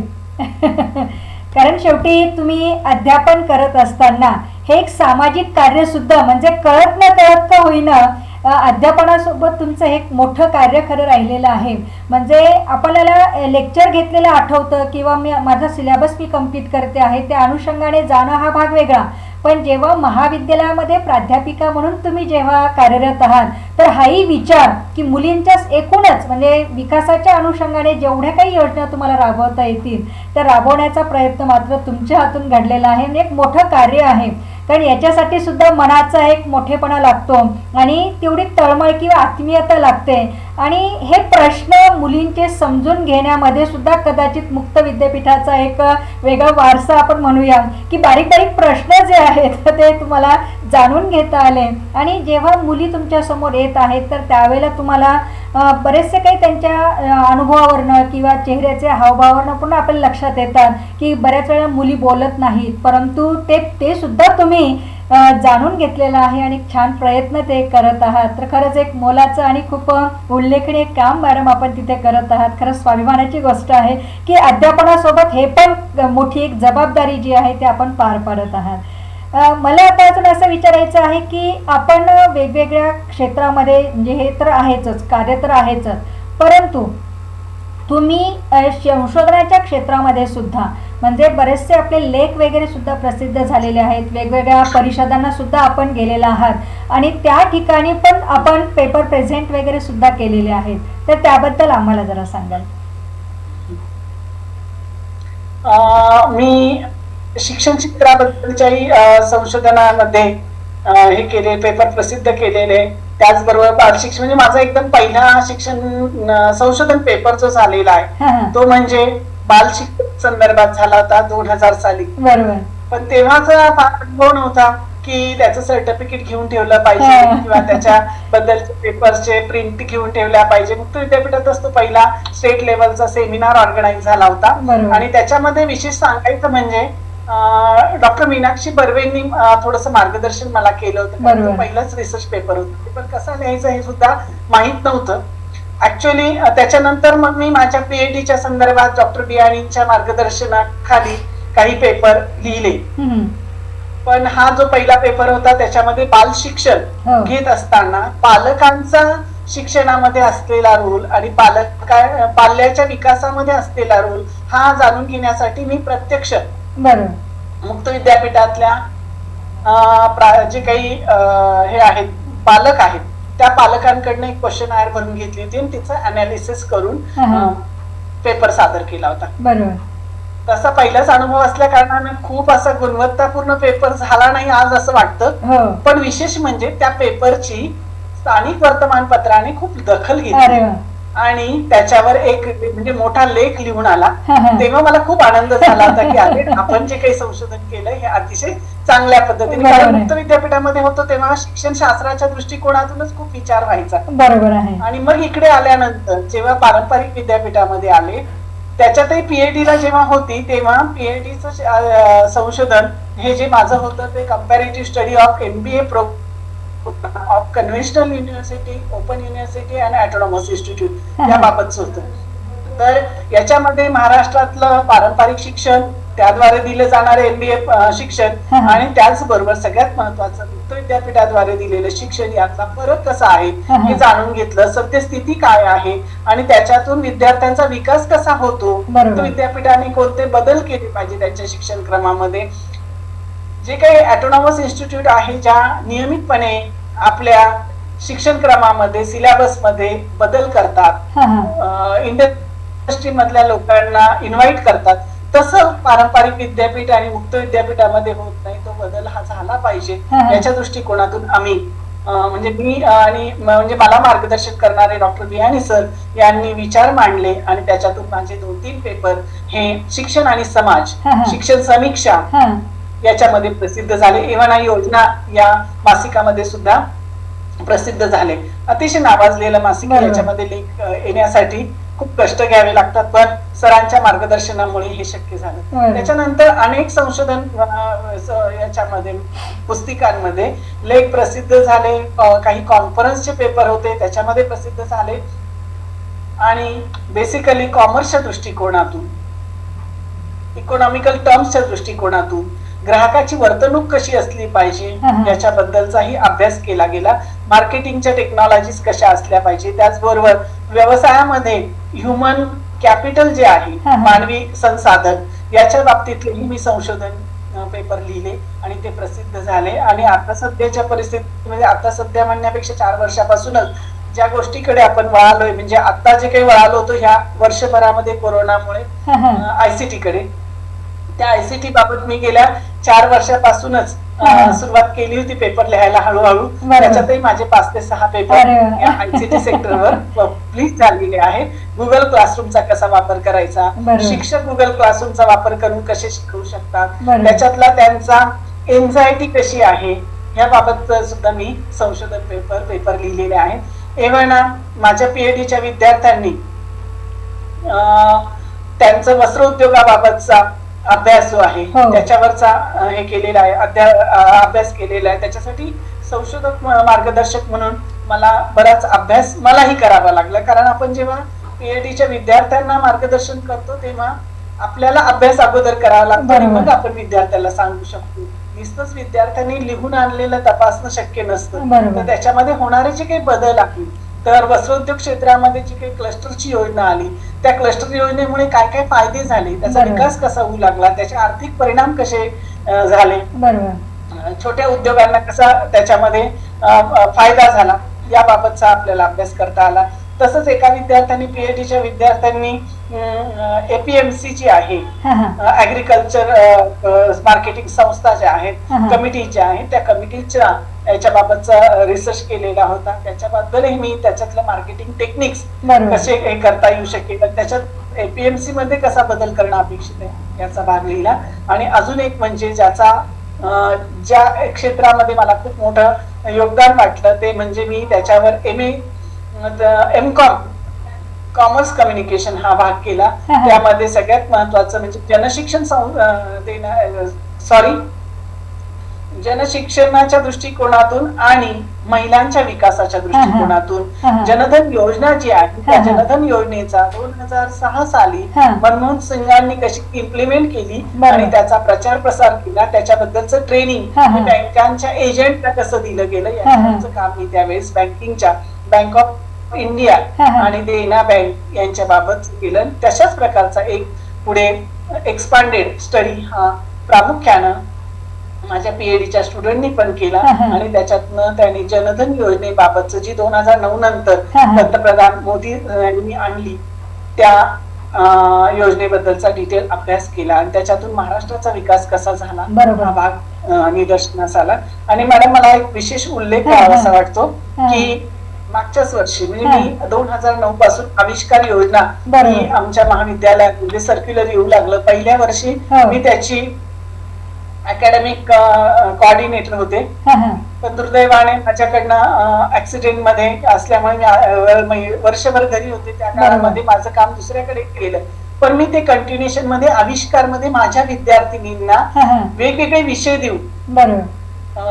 कारण शेवटी तुम्ही अध्यापन करत असताना हे एक सामाजिक कार्य सुद्धा, म्हणजे कळत न कळत का होईना अध्यापनासोबत तुमचं एक मोठं कार्य खरं राहिलेलं आहे. म्हणजे आपल्याला लेक्चर घेतलेलं आठवतं किंवा माझा सिलेबस मी कम्प्लीट करते आहे, त्या अनुषंगाने जाणं हा भाग वेगळा. पण जेव्हा महाविद्यालयामध्ये प्राध्यापिका म्हणून तुम्ही जेव्हा कार्यरत आहात, तर हाही विचार की मुलींच्या एकूणच म्हणजे विकासाच्या अनुषंगाने जेवढ्या काही योजना तुम्हाला राबवता येतील त्या राबवण्याचा प्रयत्न मात्र तुमच्या हातून घडलेला आहे. एक मोठं कार्य आहे, कारण याच्यासाठी सुद्धा मनाचा एक मोठेपणा लागतो आणि तेवढी तळमळ किंवा आत्मीयता लागते. आणि हे प्रश्न मुलींचे समजून घेण्यामध्ये सुद्धा कदाचित मुक्त विद्यापीठाचा एक वेगळा वारसा आपण म्हणूया, की बारीक बारीक प्रश्न जे आहेत ते तुम्हाला जाणून घेता आले. आणि जेव्हा मुली तुमच्या समोर येत आहेत तर त्यावेळेला तुम्हाला बरेचसे काही त्यांच्या अनुभवावरनं किंवा चेहऱ्याचे हावभावावरनं पण आपल्या लक्षात येतात की बऱ्याच वेळा मुली बोलत नाहीत, परंतु ते सुद्धा तुम्ही जाणून घेतलेलं आहे आणि छान प्रयत्न ते करत आहात. तर खरंच एक मोलाचं आणि खूप उल्लेखनीय काम मॅडम आपण तिथे करत आहात. खरंच स्वाभिमानाची गोष्ट आहे की अध्यापनासोबत हे पण मोठी एक जबाबदारी जी आहे ते आपण पार पाडत आहात. मला आता अजून असं विचारायचं आहे की आपण वेगवेगळ्या क्षेत्रामध्ये म्हणजे हे तर आहेच, कार्य तर आहेच, परंतु तुम्ही संशोधनाच्या क्षेत्रामध्ये सुद्धा म्हणजे बरेचसे आपले लेख वगैरे सुद्धा प्रसिद्ध झालेले आहेत, वेगवेगळ्या परिषदांना सुद्धा आपण गेलेला आहात आणि त्या ठिकाणी पण आपण पेपर प्रेझेंट वगैरे सुद्धा केलेले आहेत. तर त्याबद्दल आम्हाला जरा सांगाल. मी शिक्षण क्षेत्राबद्दलच्याही संशोधनामध्ये हे केले, पेपर प्रसिद्ध केलेले. त्याचबरोबर बालशिक्षण म्हणजे माझा एकदम पहिला शिक्षण संशोधन पेपर जो झालेला आहे तो म्हणजे बालशिक्षण संदर्भात झाला होता 2000 साली. बरोबर. पण तेव्हाचा अनुभव नव्हता की त्याचं सर्टिफिकेट घेऊन ठेवलं पाहिजे किंवा त्याच्या बद्दलचे पेपरचे प्रिंट घेऊन ठेवल्या पाहिजे. मुक्त विद्यापीठातच तो पहिला स्टेट लेवलचा सेमिनार ऑर्गनाईज झाला होता आणि त्याच्यामध्ये विशेष सांगायचं म्हणजे डॉक्टर मीनाक्षी बर्वेंनी थोडंसं मार्गदर्शन मला केलं होतं. पहिलाच रिसर्च पेपर होतं, पण कसं लिहायचं हे सुद्धा माहित नव्हतं ऍक्च्युअली. त्याच्यानंतर मग मी माझ्या पीएचडीच्या संदर्भात डॉक्टर बियाणींच्या मार्गदर्शनाखाली काही पेपर लिहिले. पण हा जो पहिला पेपर होता त्याच्यामध्ये बाल शिक्षण घेत असताना पालकांचा शिक्षणामध्ये असलेला रोल आणि पाल्याच्या विकासामध्ये असलेला रोल हा जाणून घेण्यासाठी मी प्रत्यक्ष मुक्त विद्यापीठातल्या जे काही हे आहेत पालक आहेत त्या पालकांकडनं एक क्वेश्चन आयर भरून घेतली होती आणि तिचं अनालिसिस करून पेपर सादर केला होता. तसा पहिलाच अनुभव असल्या कारणाने खूप असा गुणवत्तापूर्ण पेपर झाला नाही आज असं वाटतं. पण विशेष म्हणजे त्या पेपरची स्थानिक वर्तमानपत्राने खूप दखल घेतली आणि त्याच्यावर एक म्हणजे मोठा लेख लिहून आला. तेव्हा मला खूप आनंद झाला होता की अरे आपण जे काही संशोधन केलं हे अतिशय चांगल्या पद्धतीने, कारण मुक्त विद्यापीठामध्ये होतो तेव्हा शिक्षण शास्त्राच्या दृष्टिकोनातूनच खूप विचार व्हायचा. बरोबर आहे. आणि मग इकडे आल्यानंतर जेव्हा पारंपरिक विद्यापीठामध्ये आले त्याच्यातही पीएचडीला जेव्हा होती तेव्हा पीएचडीचं संशोधन हे जे माझं होतं ते comparative study of MBA of conventional university, open university आणि ऑटोनॉमस इन्स्टिट्यूट याबाबतच होतं. तर याच्यामध्ये महाराष्ट्रातलं पारंपरिक शिक्षण, त्याद्वारे दिले जाणारे एमबीए शिक्षण आणि त्याचबरोबर सगळ्यात महत्वाचं मुक्त विद्यापीठाद्वारे दिलेलं शिक्षण यातला फरक कसा आहे हे जाणून घेतलं. सद्यस्थिती काय आहे आणि त्याच्यातून विद्यार्थ्यांचा विकास कसा होतो, मुक्त विद्यापीठाने कोणते बदल केले पाहिजे त्यांच्या शिक्षण क्रमामध्ये. जे काही ऑटोनॉमस इन्स्टिट्यूट आहे ज्या नियमितपणे आपल्या शिक्षण क्रमामध्ये सिलेबसमध्ये बदल करतात, इंडस्ट्री मधल्या लोकांना इन्व्हाइट करतात, तसं पारंपरिक विद्यापीठ आणि मुक्त विद्यापीठामध्ये होत नाही. तो बदल हा झाला पाहिजे याच्या दृष्टिकोनातून आम्ही म्हणजे मी आणि म्हणजे मला मार्गदर्शन करणारे डॉक्टर बिहानी सर यांनी विचार मांडले आणि त्याच्यातून माझे 2-3 पेपर हे शिक्षण आणि समाज, शिक्षण समीक्षा याच्यामध्ये प्रसिद्ध झाले. एव्हाना योजना या मासिकामध्ये सुद्धा प्रसिद्ध झाले. अतिशय नावाजलेलं मासिक, याच्यामध्ये लेख येण्यासाठी खूप कष्ट घ्यावे लागतात, पण सरांच्या मार्गदर्शनामुळे हे शक्य झालं. त्याच्यानंतर अनेक संशोधन याच्यामध्ये पुस्तिकांमध्ये लेख प्रसिद्ध झाले, काही कॉन्फरन्सचे पेपर होते त्याच्यामध्ये प्रसिद्ध झाले आणि बेसिकली कॉमर्सच्या दृष्टिकोनातून, इकॉनॉमिकल टर्म्सच्या दृष्टिकोनातून ग्राहकाची वर्तणूक कशी असली पाहिजे याच्याबद्दलचाही अभ्यास केला गेला. मार्केटिंगच्या टेक्नॉलॉजीज कशा असल्या पाहिजे, त्याचबरोबर व्यवसायामध्ये ह्युमन कॅपिटल जे आहे, मानवी संसाधन, याच्या बाबतीतलेही मी संशोधन पेपर लिहिले आणि ते प्रसिद्ध झाले. आणि आता सध्याच्या परिस्थितीत म्हणजे आता सध्या म्हणण्यापेक्षा 4 वर्षापासूनच ज्या गोष्टीकडे आपण वळालोय, म्हणजे आता जे काही वळालो होतो ह्या वर्षभरामध्ये कोरोनामुळे आयसीटी कडे, त्या आयसीटी बाबत मी गेल्या 4 वर्षापासूनच सुरुवात केली होती पेपर लिहायला हळूहळू. त्याच्यातही माझे 5 ते 6 पेपर या आयसीटी सेक्टरवर पब्लिश झालेले आहेत. गुगल क्लासरूमचा कसा वापर करायचा, शिक्षक गुगल क्लासरूमचा वापर करून कसे शिकवू शकतात, त्याच्यातला त्यांचा एन्झायटी कशी आहे याबाबत सुद्धा मी संशोधन पेपर लिहिलेले आहेत. एव्हाना माझ्या पीएचडीच्या विद्यार्थ्यांनी त्यांचं वस्त्रोद्योगाबाबतचा अभ्यास जो आहे त्याच्यावरचा हे केलेला आहे, अभ्यास केलेला आहे. त्याच्यासाठी संशोधक मार्गदर्शक म्हणून मला बराच अभ्यास मलाही करावा लागला, कारण आपण जेव्हा पीएचडीच्या विद्यार्थ्यांना मार्गदर्शन करतो तेव्हा आपल्याला अभ्यास अगोदर करावा लागतो आणि मग आपण विद्यार्थ्याला सांगू शकतो. नुसतंच विद्यार्थ्यांनी लिहून आणलेलं तपासणं शक्य नसतं. तर त्याच्यामध्ये होणारे जे काही बदल आहेत, तर वस्त्रोद्योग क्षेत्रामध्ये जी काही क्लस्टरची योजना आली, त्या क्लस्टर योजनेमुळे काय काय फायदे झाले, त्याचा विकास कसा होऊ लागला, त्याचे आर्थिक परिणाम कसे झाले, छोट्या उद्योगांना कसा त्याच्यामध्ये फायदा झाला, याबाबतचा आपल्याला अभ्यास करता आला. तसंच एका विद्यार्थ्यांनी, पीएचडीच्या विद्यार्थ्यांनी एपीएमसी जी आहे, ऍग्रिकल्चर मार्केटिंग संस्था ज्या आहेत, कमिटी ज्या आहेत, त्या कमिटीच्या याच्याबाबतचा रिसर्च केलेला होता. त्याच्याबद्दलही मी त्याच्यातलं मार्केटिंग टेक्निक्स कसे करता येऊ शकेल, त्याच्यात एपीएमसी मध्ये कसा बदल करणं अपेक्षित आहे याचा भाग लिहिला. आणि अजून एक म्हणजे ज्याचा ज्या क्षेत्रामध्ये मला खूप मोठं योगदान वाटलं ते म्हणजे मी त्याच्यावर एमकॉम कॉमर्स कम्युनिकेशन हा भाग केला. त्यामध्ये सगळ्यात महत्वाचं म्हणजे जनशिक्षणाच्या दृष्टिकोनातून आणि महिलांच्या विकासाच्या दृष्टिकोनातून जनधन योजना जी आहे त्या जनधन योजनेचा 2006 साली मनमोहन सिंगांनी कशी इम्प्लिमेंट केली आणि त्याचा प्रचार प्रसार केला, त्याच्याबद्दलचं ट्रेनिंग बँकांच्या एजंटला कसं दिलं गेलं याचं काम मी त्यावेळेस बँक ऑफ इंडिया आणि देना बँक यांच्या बाबत केलं. तशाच प्रकारचा एक पुढे एक्सपांडेड स्टडी हा प्रामुख्यानं माझ्या पीएचडीच्या स्टुडंटनी पण केला आणि त्याच्यातनं त्यांनी जनधन योजनेबाबतच जी 2009 नंतर पंतप्रधान मोदी यांनी आणली, त्या योजनेबद्दलचा डिटेल अभ्यास केला आणि त्याच्यातून महाराष्ट्राचा विकास कसा झाला हा भाग निदर्शनास आला. आणि मॅडम मला एक विशेष उल्लेख करावासा वाटतो की मागच्याच वर्षी म्हणजे मी 2009 पासून आविष्कार योजना मी आमच्या महाविद्यालयात म्हणजे सर्क्युलर येऊ लागलं. पहिल्या वर्षी मी त्याची अकॅडमिक कोऑर्डिनेटर होते, पण दुर्दैवाने माझ्याकडनं ऍक्सिडेंट मध्ये असल्यामुळे वर्षभर घरी होते. त्या काळामध्ये माझं काम दुसऱ्याकडे केलं, पण मी ते कंटिन्युएशन मध्ये आविष्कार मध्ये माझ्या विद्यार्थिनींना वेगवेगळे विषय देऊन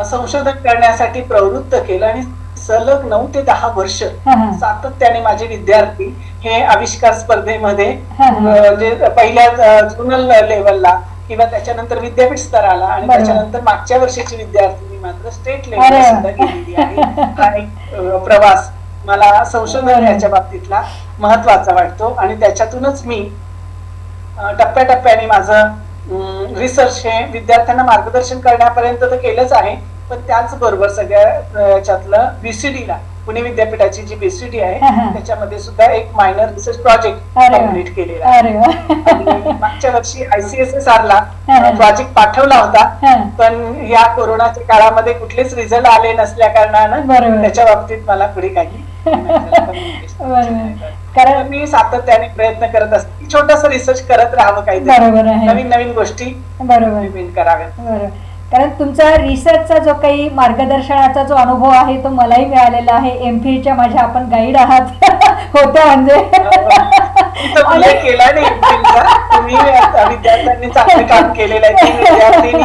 संशोधन करण्यासाठी प्रवृत्त केलं आणि सलग 9 ते 10 वर्ष सातत्याने माझे विद्यार्थी हे आविष्कार स्पर्धेमध्ये म्हणजे पहिल्या झोनल लेवलला किंवा त्याच्यानंतर विद्यापीठ स्तराला आणि त्याच्यानंतर मागच्या वर्षीची विद्यार्थिनी मात्र स्टेट लेवलला सुद्धा गेलेली आहे. हा एक प्रवास मला संशोधन याच्या बाबतीतला महत्वाचा वाटतो आणि त्याच्यातूनच मी टप्प्याटप्प्याने माझं रिसर्च हे विद्यार्थ्यांना मार्गदर्शन करण्यापर्यंत तर केलंच आहे, पण त्याचबरोबर सगळ्या याच्यातलं बीसीडीला पुणे विद्यापीठाची जी बीसीडी आहे त्याच्यामध्ये सुद्धा एक मायनर रिसर्च प्रोजेक्ट कम्प्लीट केलेला आहे. मागच्या वर्षी ICSSR ला प्रोजेक्ट पाठवला होता, पण या कोरोनाच्या काळामध्ये कुठलेच रिझल्ट आले नसल्या कारणानं त्याच्या बाबतीत मला पुढे काही कारण मी सातत्याने प्रयत्न करत असते, छोटासा रिसर्च करत राहावं, काहीतरी नवीन नवीन गोष्टी कराव्यात. कारण तुमचा रिसर्चचा जो काही मार्गदर्शनाचा जो अनुभव आहे तो मलाही मिळालेला आहे. एमफिलच्या माझ्या आपण गाईड आहात होत्या म्हणजे केला नाही तुम्ही विद्यार्थ्यांनी चांगले काम केलेलं आहे. 3 विद्यार्थिनी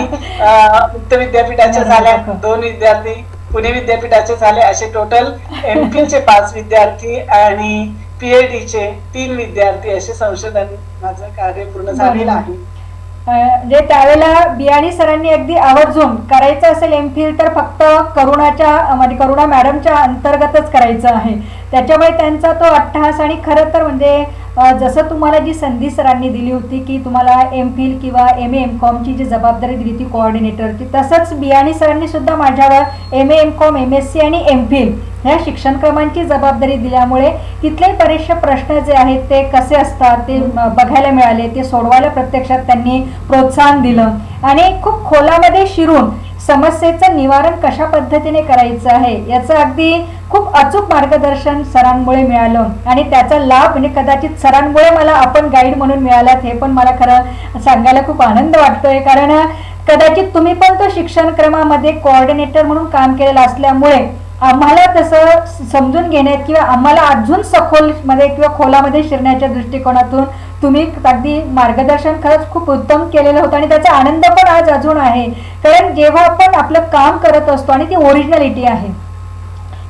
मुक्त विद्यापीठाच्या झाल्या, 2 विद्यार्थी पुणे विद्यापीठाचे झाले, असे टोटल एमफिलचे 5 विद्यार्थी आणि PhD चे 3 विद्यार्थी असे संशोधनाचं कार्य पूर्ण झालेलं आहे. जे त्यावेळेला बियाणी सरांनी अगदी आवर्जून करायचं असेल एमफिल तर फक्त करुणाच्या म्हणजे करुणा मॅडमच्या अंतर्गतच करायचं आहे. त्याच्यामुळे त्यांचा तो अट्टहास आणि खरं तर म्हणजे जसं तुम्हाला जी संधी सरांनी दिली होती की तुम्हाला एमफिल किंवा MA MCOM ची जी जबाबदारी दिली होती कोऑर्डिनेटरची, तसंच बियाणी सरांनी सुद्धा माझ्यावर MA MCOM MSc आणि एमफिल ह्या शिक्षणक्रमांची जबाबदारी दिल्यामुळे तिथले बरेचसे प्रश्न जे आहेत ते कसे असतात ते बघायला मिळाले, ते सोडवायला प्रत्यक्षात त्यांनी प्रोत्साहन दिलं आणि खूप खोलामध्ये शिरून समस्येचं निवारण कशा पद्धतीने करायचं आहे याचं अगदी खूप अचूक मार्गदर्शन सरांमुळे मिळालं आणि त्याचा लाभ म्हणजे कदाचित सरांमुळे मला आपण गाईड म्हणून मिळालात हे पण मला खरं सांगायला खूप आनंद वाटतोय. कारण कदाचित तुम्ही पण तो शिक्षणक्रमामध्ये कोऑर्डिनेटर म्हणून काम केलेलं असल्यामुळे आम्हाला तसं समजून घेण्यात किंवा आम्हाला अजून सखोल मध्ये किंवा खोलामध्ये शिरण्याच्या दृष्टिकोनातून तुम्ही अगदी मार्गदर्शन खरंच खूप उत्तम केलेलं होतं आणि त्याचा आनंद पण आज अजून आहे. कारण जेव्हा आपण आपलं काम करत असतो आणि ती ओरिजिनॅलिटी आहे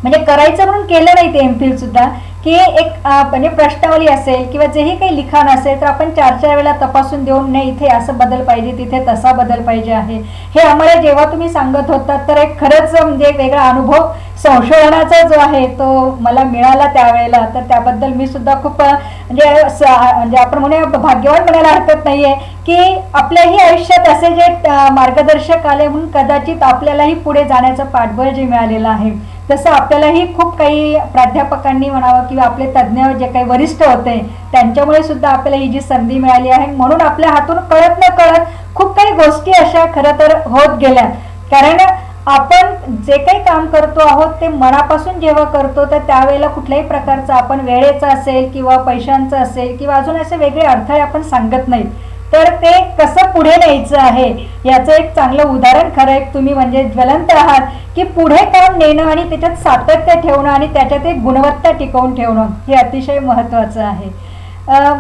म्हणजे करायचं म्हणून केलं नाही ते एमफिल सुद्धा की एक म्हणजे प्रश्नावली असेल किंवा जेही काही लिखाण असेल तर आपण 4 वेळा तपासून देऊन नाही इथे असं बदल पाहिजे तिथे तसा बदल पाहिजे आहे हे आम्हाला जेव्हा तुम्ही सांगत होतात तर एक खरंच म्हणजे वेगळा अनुभव संशोधनाचा जो आहे तो मला मिळाला त्यावेळेला. तर त्याबद्दल मी सुद्धा खूप म्हणजे आपण म्हणूया भाग्यवान म्हणायला हरकत नाहीये की आपल्याही आयुष्यात असे जे मार्गदर्शक आले म्हणून कदाचित आपल्यालाही पुढे जाण्याचं पाठबळ जे मिळालेलं आहे तसं आपल्यालाही खूप काही प्राध्यापकांनी म्हणावं किंवा आपले तज्ज्ञ जे काही वरिष्ठ होते त्यांच्यामुळे सुद्धा आपल्याला ही जी संधी मिळाली आहे म्हणून आपल्या हातून कळत न कळत खूप काही गोष्टी अशा खरं तर होत गेल्या. कारण आपण जे काही काम करतो आहोत ते मनापासून जेव्हा करतो तर त्यावेळेला कुठल्याही प्रकारचं आपण वेळेचं असेल किंवा पैशांचं असेल किंवा अजून असे वेगळे अडथळे आपण सांगत नाही तर ते कसं पुढे न्यायचं आहे याचं एक चांगलं उदाहरण खरं एक तुम्ही म्हणजे ज्वलंत आहात की पुढे काम नेणं आणि त्याच्यात सातत्य ठेवणं आणि त्याच्यात एक गुणवत्ता टिकवून ठेवणं हे अतिशय महत्त्वाचं आहे.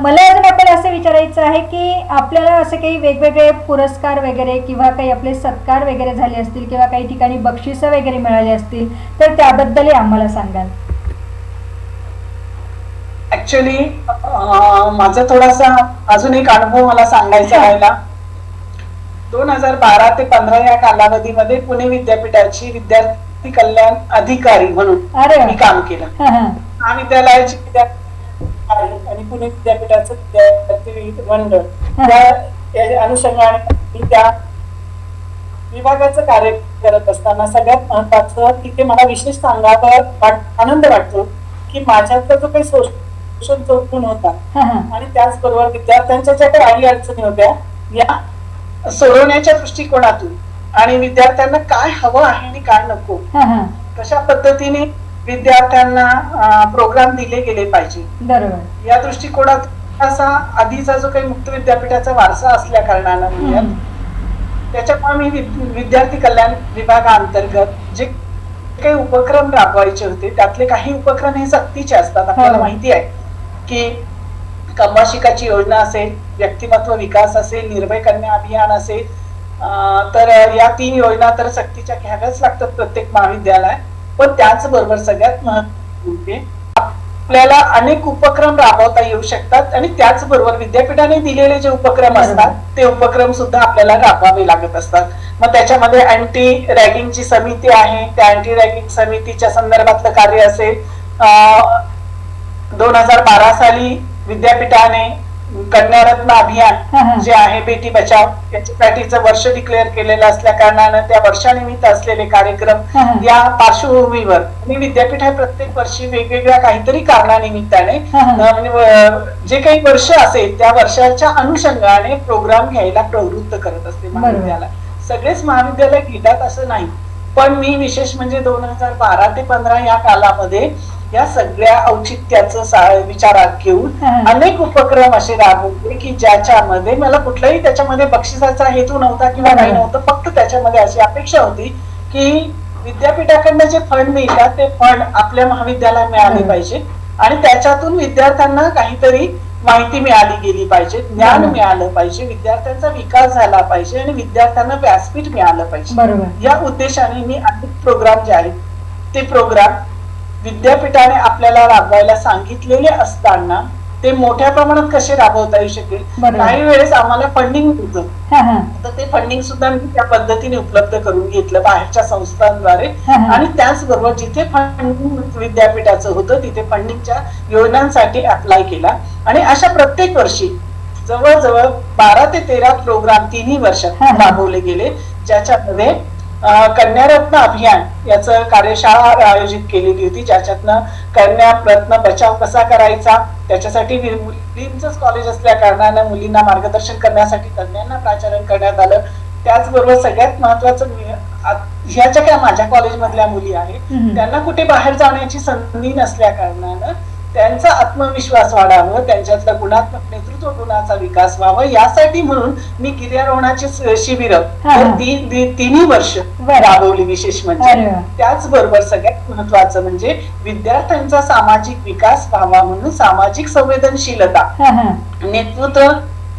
मला अजून आपण असं विचारायचं आहे की आपल्याला असे काही वेगवेगळे पुरस्कार वगैरे किंवा काही आपले सत्कार वगैरे झाले असतील किंवा काही ठिकाणी बक्षिसं वगैरे मिळाली असतील तर त्याबद्दलही आम्हाला सांगाल. ऍक्च्युली माझा थोडासा अजून एक अनुभव मला सांगायचा राहिला. 2012 ते 15 या कालावधीमध्ये पुणे विद्यापीठाची विद्यार्थी कल्याण अधिकारी म्हणून मी काम केलं. महाविद्यालयाची विद्यार्थी आणि पुणे विद्यापीठाचं विद्यार्थी मंडळ त्या अनुषंगाने त्या विभागाचं कार्य करत असताना सगळ्यात महत्वाचं तिथे मला विशेष सांगावं आनंद वाटतो की माझ्यातला जो काही सोल्युशन शोधून होता. हा, हा. आणि त्याचबरोबर विद्यार्थ्यांच्या ज्या काही अडी अडचणी होत्या या सोडवण्याच्या दृष्टिकोनातून आणि विद्यार्थ्यांना काय हवं आहे आणि काय नको हा, हा. कशा पद्धतीने विद्यार्थ्यांना प्रोग्राम दिले गेले पाहिजे बरोबर. या दृष्टिकोनात असा आधीचा जो काही मुक्त विद्यापीठाचा वारसा असल्या कारणानं म्हणजे त्याच्यामुळे मी विद्यार्थी कल्याण विभागाअंतर्गत जे काही उपक्रम राबवायचे होते त्यातले काही उपक्रम हे सक्तीचे असतात. आपल्याला माहिती आहे की कमवा शिकाची योजना असेल, व्यक्तिमत्व विकास असेल, निर्भय कन्या अभियान असेल, तर या 3 योजना तर सक्तीच्या घ्याव्याच लागतात प्रत्येक महाविद्यालय. पण त्याचबरोबर सगळ्यात महत्त्वाचे आपल्याला अनेक उपक्रम राबवता येऊ शकतात आणि त्याचबरोबर विद्यापीठाने दिलेले जे उपक्रम असतात ते उपक्रम सुद्धा आपल्याला राबवावे लागत असतात. मग त्याच्यामध्ये अँटी रॅगिंगची समिती आहे, त्या अँटी रॅगिंग समितीच्या संदर्भातलं कार्य असेल. 2012 साली विद्यापीठाने कन्यारत्न अभियान जे आहे बेटी बचाव याच्यासाठीचं वर्ष डिक्लेअर केलेलं असल्या कारणानं त्या वर्षानिमित्त असलेले कार्यक्रम या पार्श्वभूमीवर आणि विद्यापीठ हे प्रत्येक वर्षी वेगवेगळ्या काहीतरी कारणानिमित्ताने जे काही वर्ष असेल त्या वर्षाच्या अनुषंगाने प्रोग्राम घ्यायला प्रवृत्त करत असते महाविद्यालय. सगळेच महाविद्यालय घेतात असं नाही, पण मी विशेष म्हणजे 2012 ते 15 या कालामध्ये या सगळ्या औचित्याचं विचारात घेऊन अनेक उपक्रम असे राबवले की ज्याच्यामध्ये मला कुठलाही त्याच्यामध्ये बक्षिसाचा हेतू नव्हता किंवा काही नव्हतं. फक्त त्याच्यामध्ये अशी अपेक्षा होती की विद्यापीठाकडनं जे फंड मिळतात ते फंड आपल्या महाविद्यालयाला मिळाले पाहिजे आणि त्याच्यातून विद्यार्थ्यांना काहीतरी माहिती मिळाली गेली पाहिजे, ज्ञान मिळालं पाहिजे, विद्यार्थ्यांचा विकास झाला पाहिजे आणि विद्यार्थ्यांना व्यासपीठ मिळालं पाहिजे. या उद्देशाने मी अनेक प्रोग्राम जे आहेत ते प्रोग्राम विद्यापीठाने आपल्याला राबवायला सांगितलेले असताना ते मोठ्या प्रमाणात कसे राबवता येऊ शकेल. काही वेळेस आम्हाला फंडिंग होतं तर ते फंडिंग सुद्धा मी त्या पद्धतीने उपलब्ध करून घेतलं बाहेरच्या संस्थांद्वारे आणि त्याचबरोबर जिथे फंडिंग विद्यापीठाचं होतं तिथे फंडिंगच्या योजनांसाठी अप्लाय केला आणि अशा प्रत्येक वर्षी जवळजवळ 12 ते 13 प्रोग्राम 3 वर्षात राबवले गेले, ज्याच्यामध्ये कन्यारत्न अभियान याचं कार्यशाळा आयोजित केलेली होती, ज्याच्यातनं कन्या रत्न बचाव कसा करायचा त्याच्यासाठी मुलींचंच कॉलेज असल्या कारणानं मुलींना मार्गदर्शन करण्यासाठी तज्ञांना प्राचारण करण्यात आलं. त्याचबरोबर सगळ्यात महत्वाचं ह्या ज्या काही माझ्या कॉलेजमधल्या मुली आहेत त्यांना कुठे बाहेर जाण्याची संधी नसल्या कारणानं त्यांचा आत्मविश्वास वाढावा, त्यांच्यातलं गुणात्मक नेतृत्व गुणाचा विकास व्हावा यासाठी म्हणून मी गिर्यारोहणाची शिबिर 3 वर्ष राबवली. विशेष म्हणजे त्याचबरोबर सगळ्यात महत्वाचं म्हणजे विद्यार्थ्यांचा सामाजिक विकास व्हावा म्हणून सामाजिक संवेदनशीलता,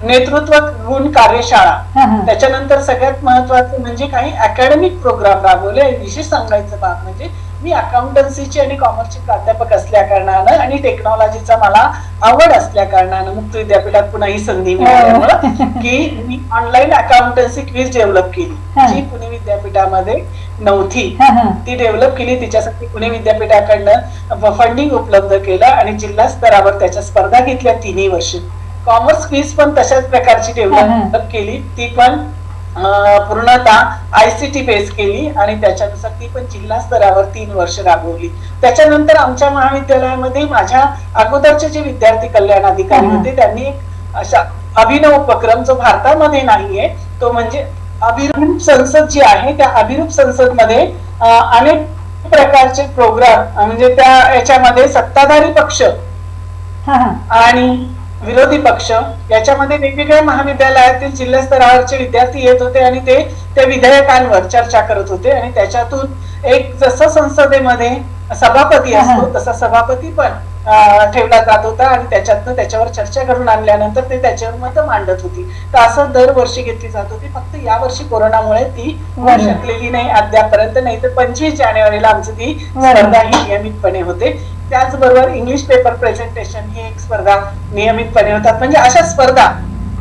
नेतृत्व गुण कार्यशाळा, त्याच्यानंतर सगळ्यात महत्वाचं म्हणजे काही अकॅडमिक प्रोग्राम राबवले. विशेष सांगायचं बाब म्हणजे मी अकाउंटन्सीची आणि कॉमर्सची प्राध्यापक असल्या कारणानं आणि टेक्नॉलॉजीचा मला आवड असल्या कारणानं मुक्त विद्यापीठात पुन्हा ही संधी मिळाल्यामुळे की मी ऑनलाईन अकाउंटन्सी क्विज डेव्हलप केली जी पुणे विद्यापीठामध्ये नव्हती, ती डेव्हलप केली. तिच्यासाठी पुणे विद्यापीठाकडनं फंडिंग उपलब्ध केलं आणि जिल्हा स्तरावर त्याच्या स्पर्धा घेतल्या 3 वर्ष. कॉमर्स क्विज पण तशाच प्रकारची डेव्हलप केली, ती पण पूर्णतः ICT बेस केली आणि त्याच्यानुसार ती पण जिल्हा स्तरावर 3 वर्ष राबवली. त्याच्यानंतर आमच्या महाविद्यालयामध्ये माझ्या अगोदरचे जे विद्यार्थी कल्याण अधिकारी होते त्यांनी एक अशा अभिनव उपक्रम जो भारतामध्ये नाहीये तो म्हणजे अभिरूप संसद जी आहे त्या अभिरूप संसद मध्ये अनेक प्रकारचे प्रोग्राम म्हणजे त्या याच्यामध्ये सत्ताधारी पक्ष आणि विरोधी पक्ष याच्यामध्ये वेगवेगळ्या महाविद्यालयातील जिल्हा स्तरावरचे विद्यार्थी येत होते आणि ते त्या विधेयकांवर चर्चा करत होते आणि त्याच्यातून एक जसं संसदेमध्ये सभापती असतो तसा सभापती पण ठेवला जात होता आणि त्याच्यावर चर्चा करून आणल्यानंतर ते त्याच्यावर मत मांडत होती. तर असं दरवर्षी घेतली जात होती. फक्त या वर्षी कोरोनामुळे ती होऊ शकलेली नाही अद्यापर्यंत, नाही तर 25 जानेवारीला आमची ती स्पर्धा ही नियमितपणे होते. त्याचबरोबर इंग्लिश पेपर प्रेझेंटेशन ही एक स्पर्धा नियमितपणे होतात. म्हणजे अशा स्पर्धा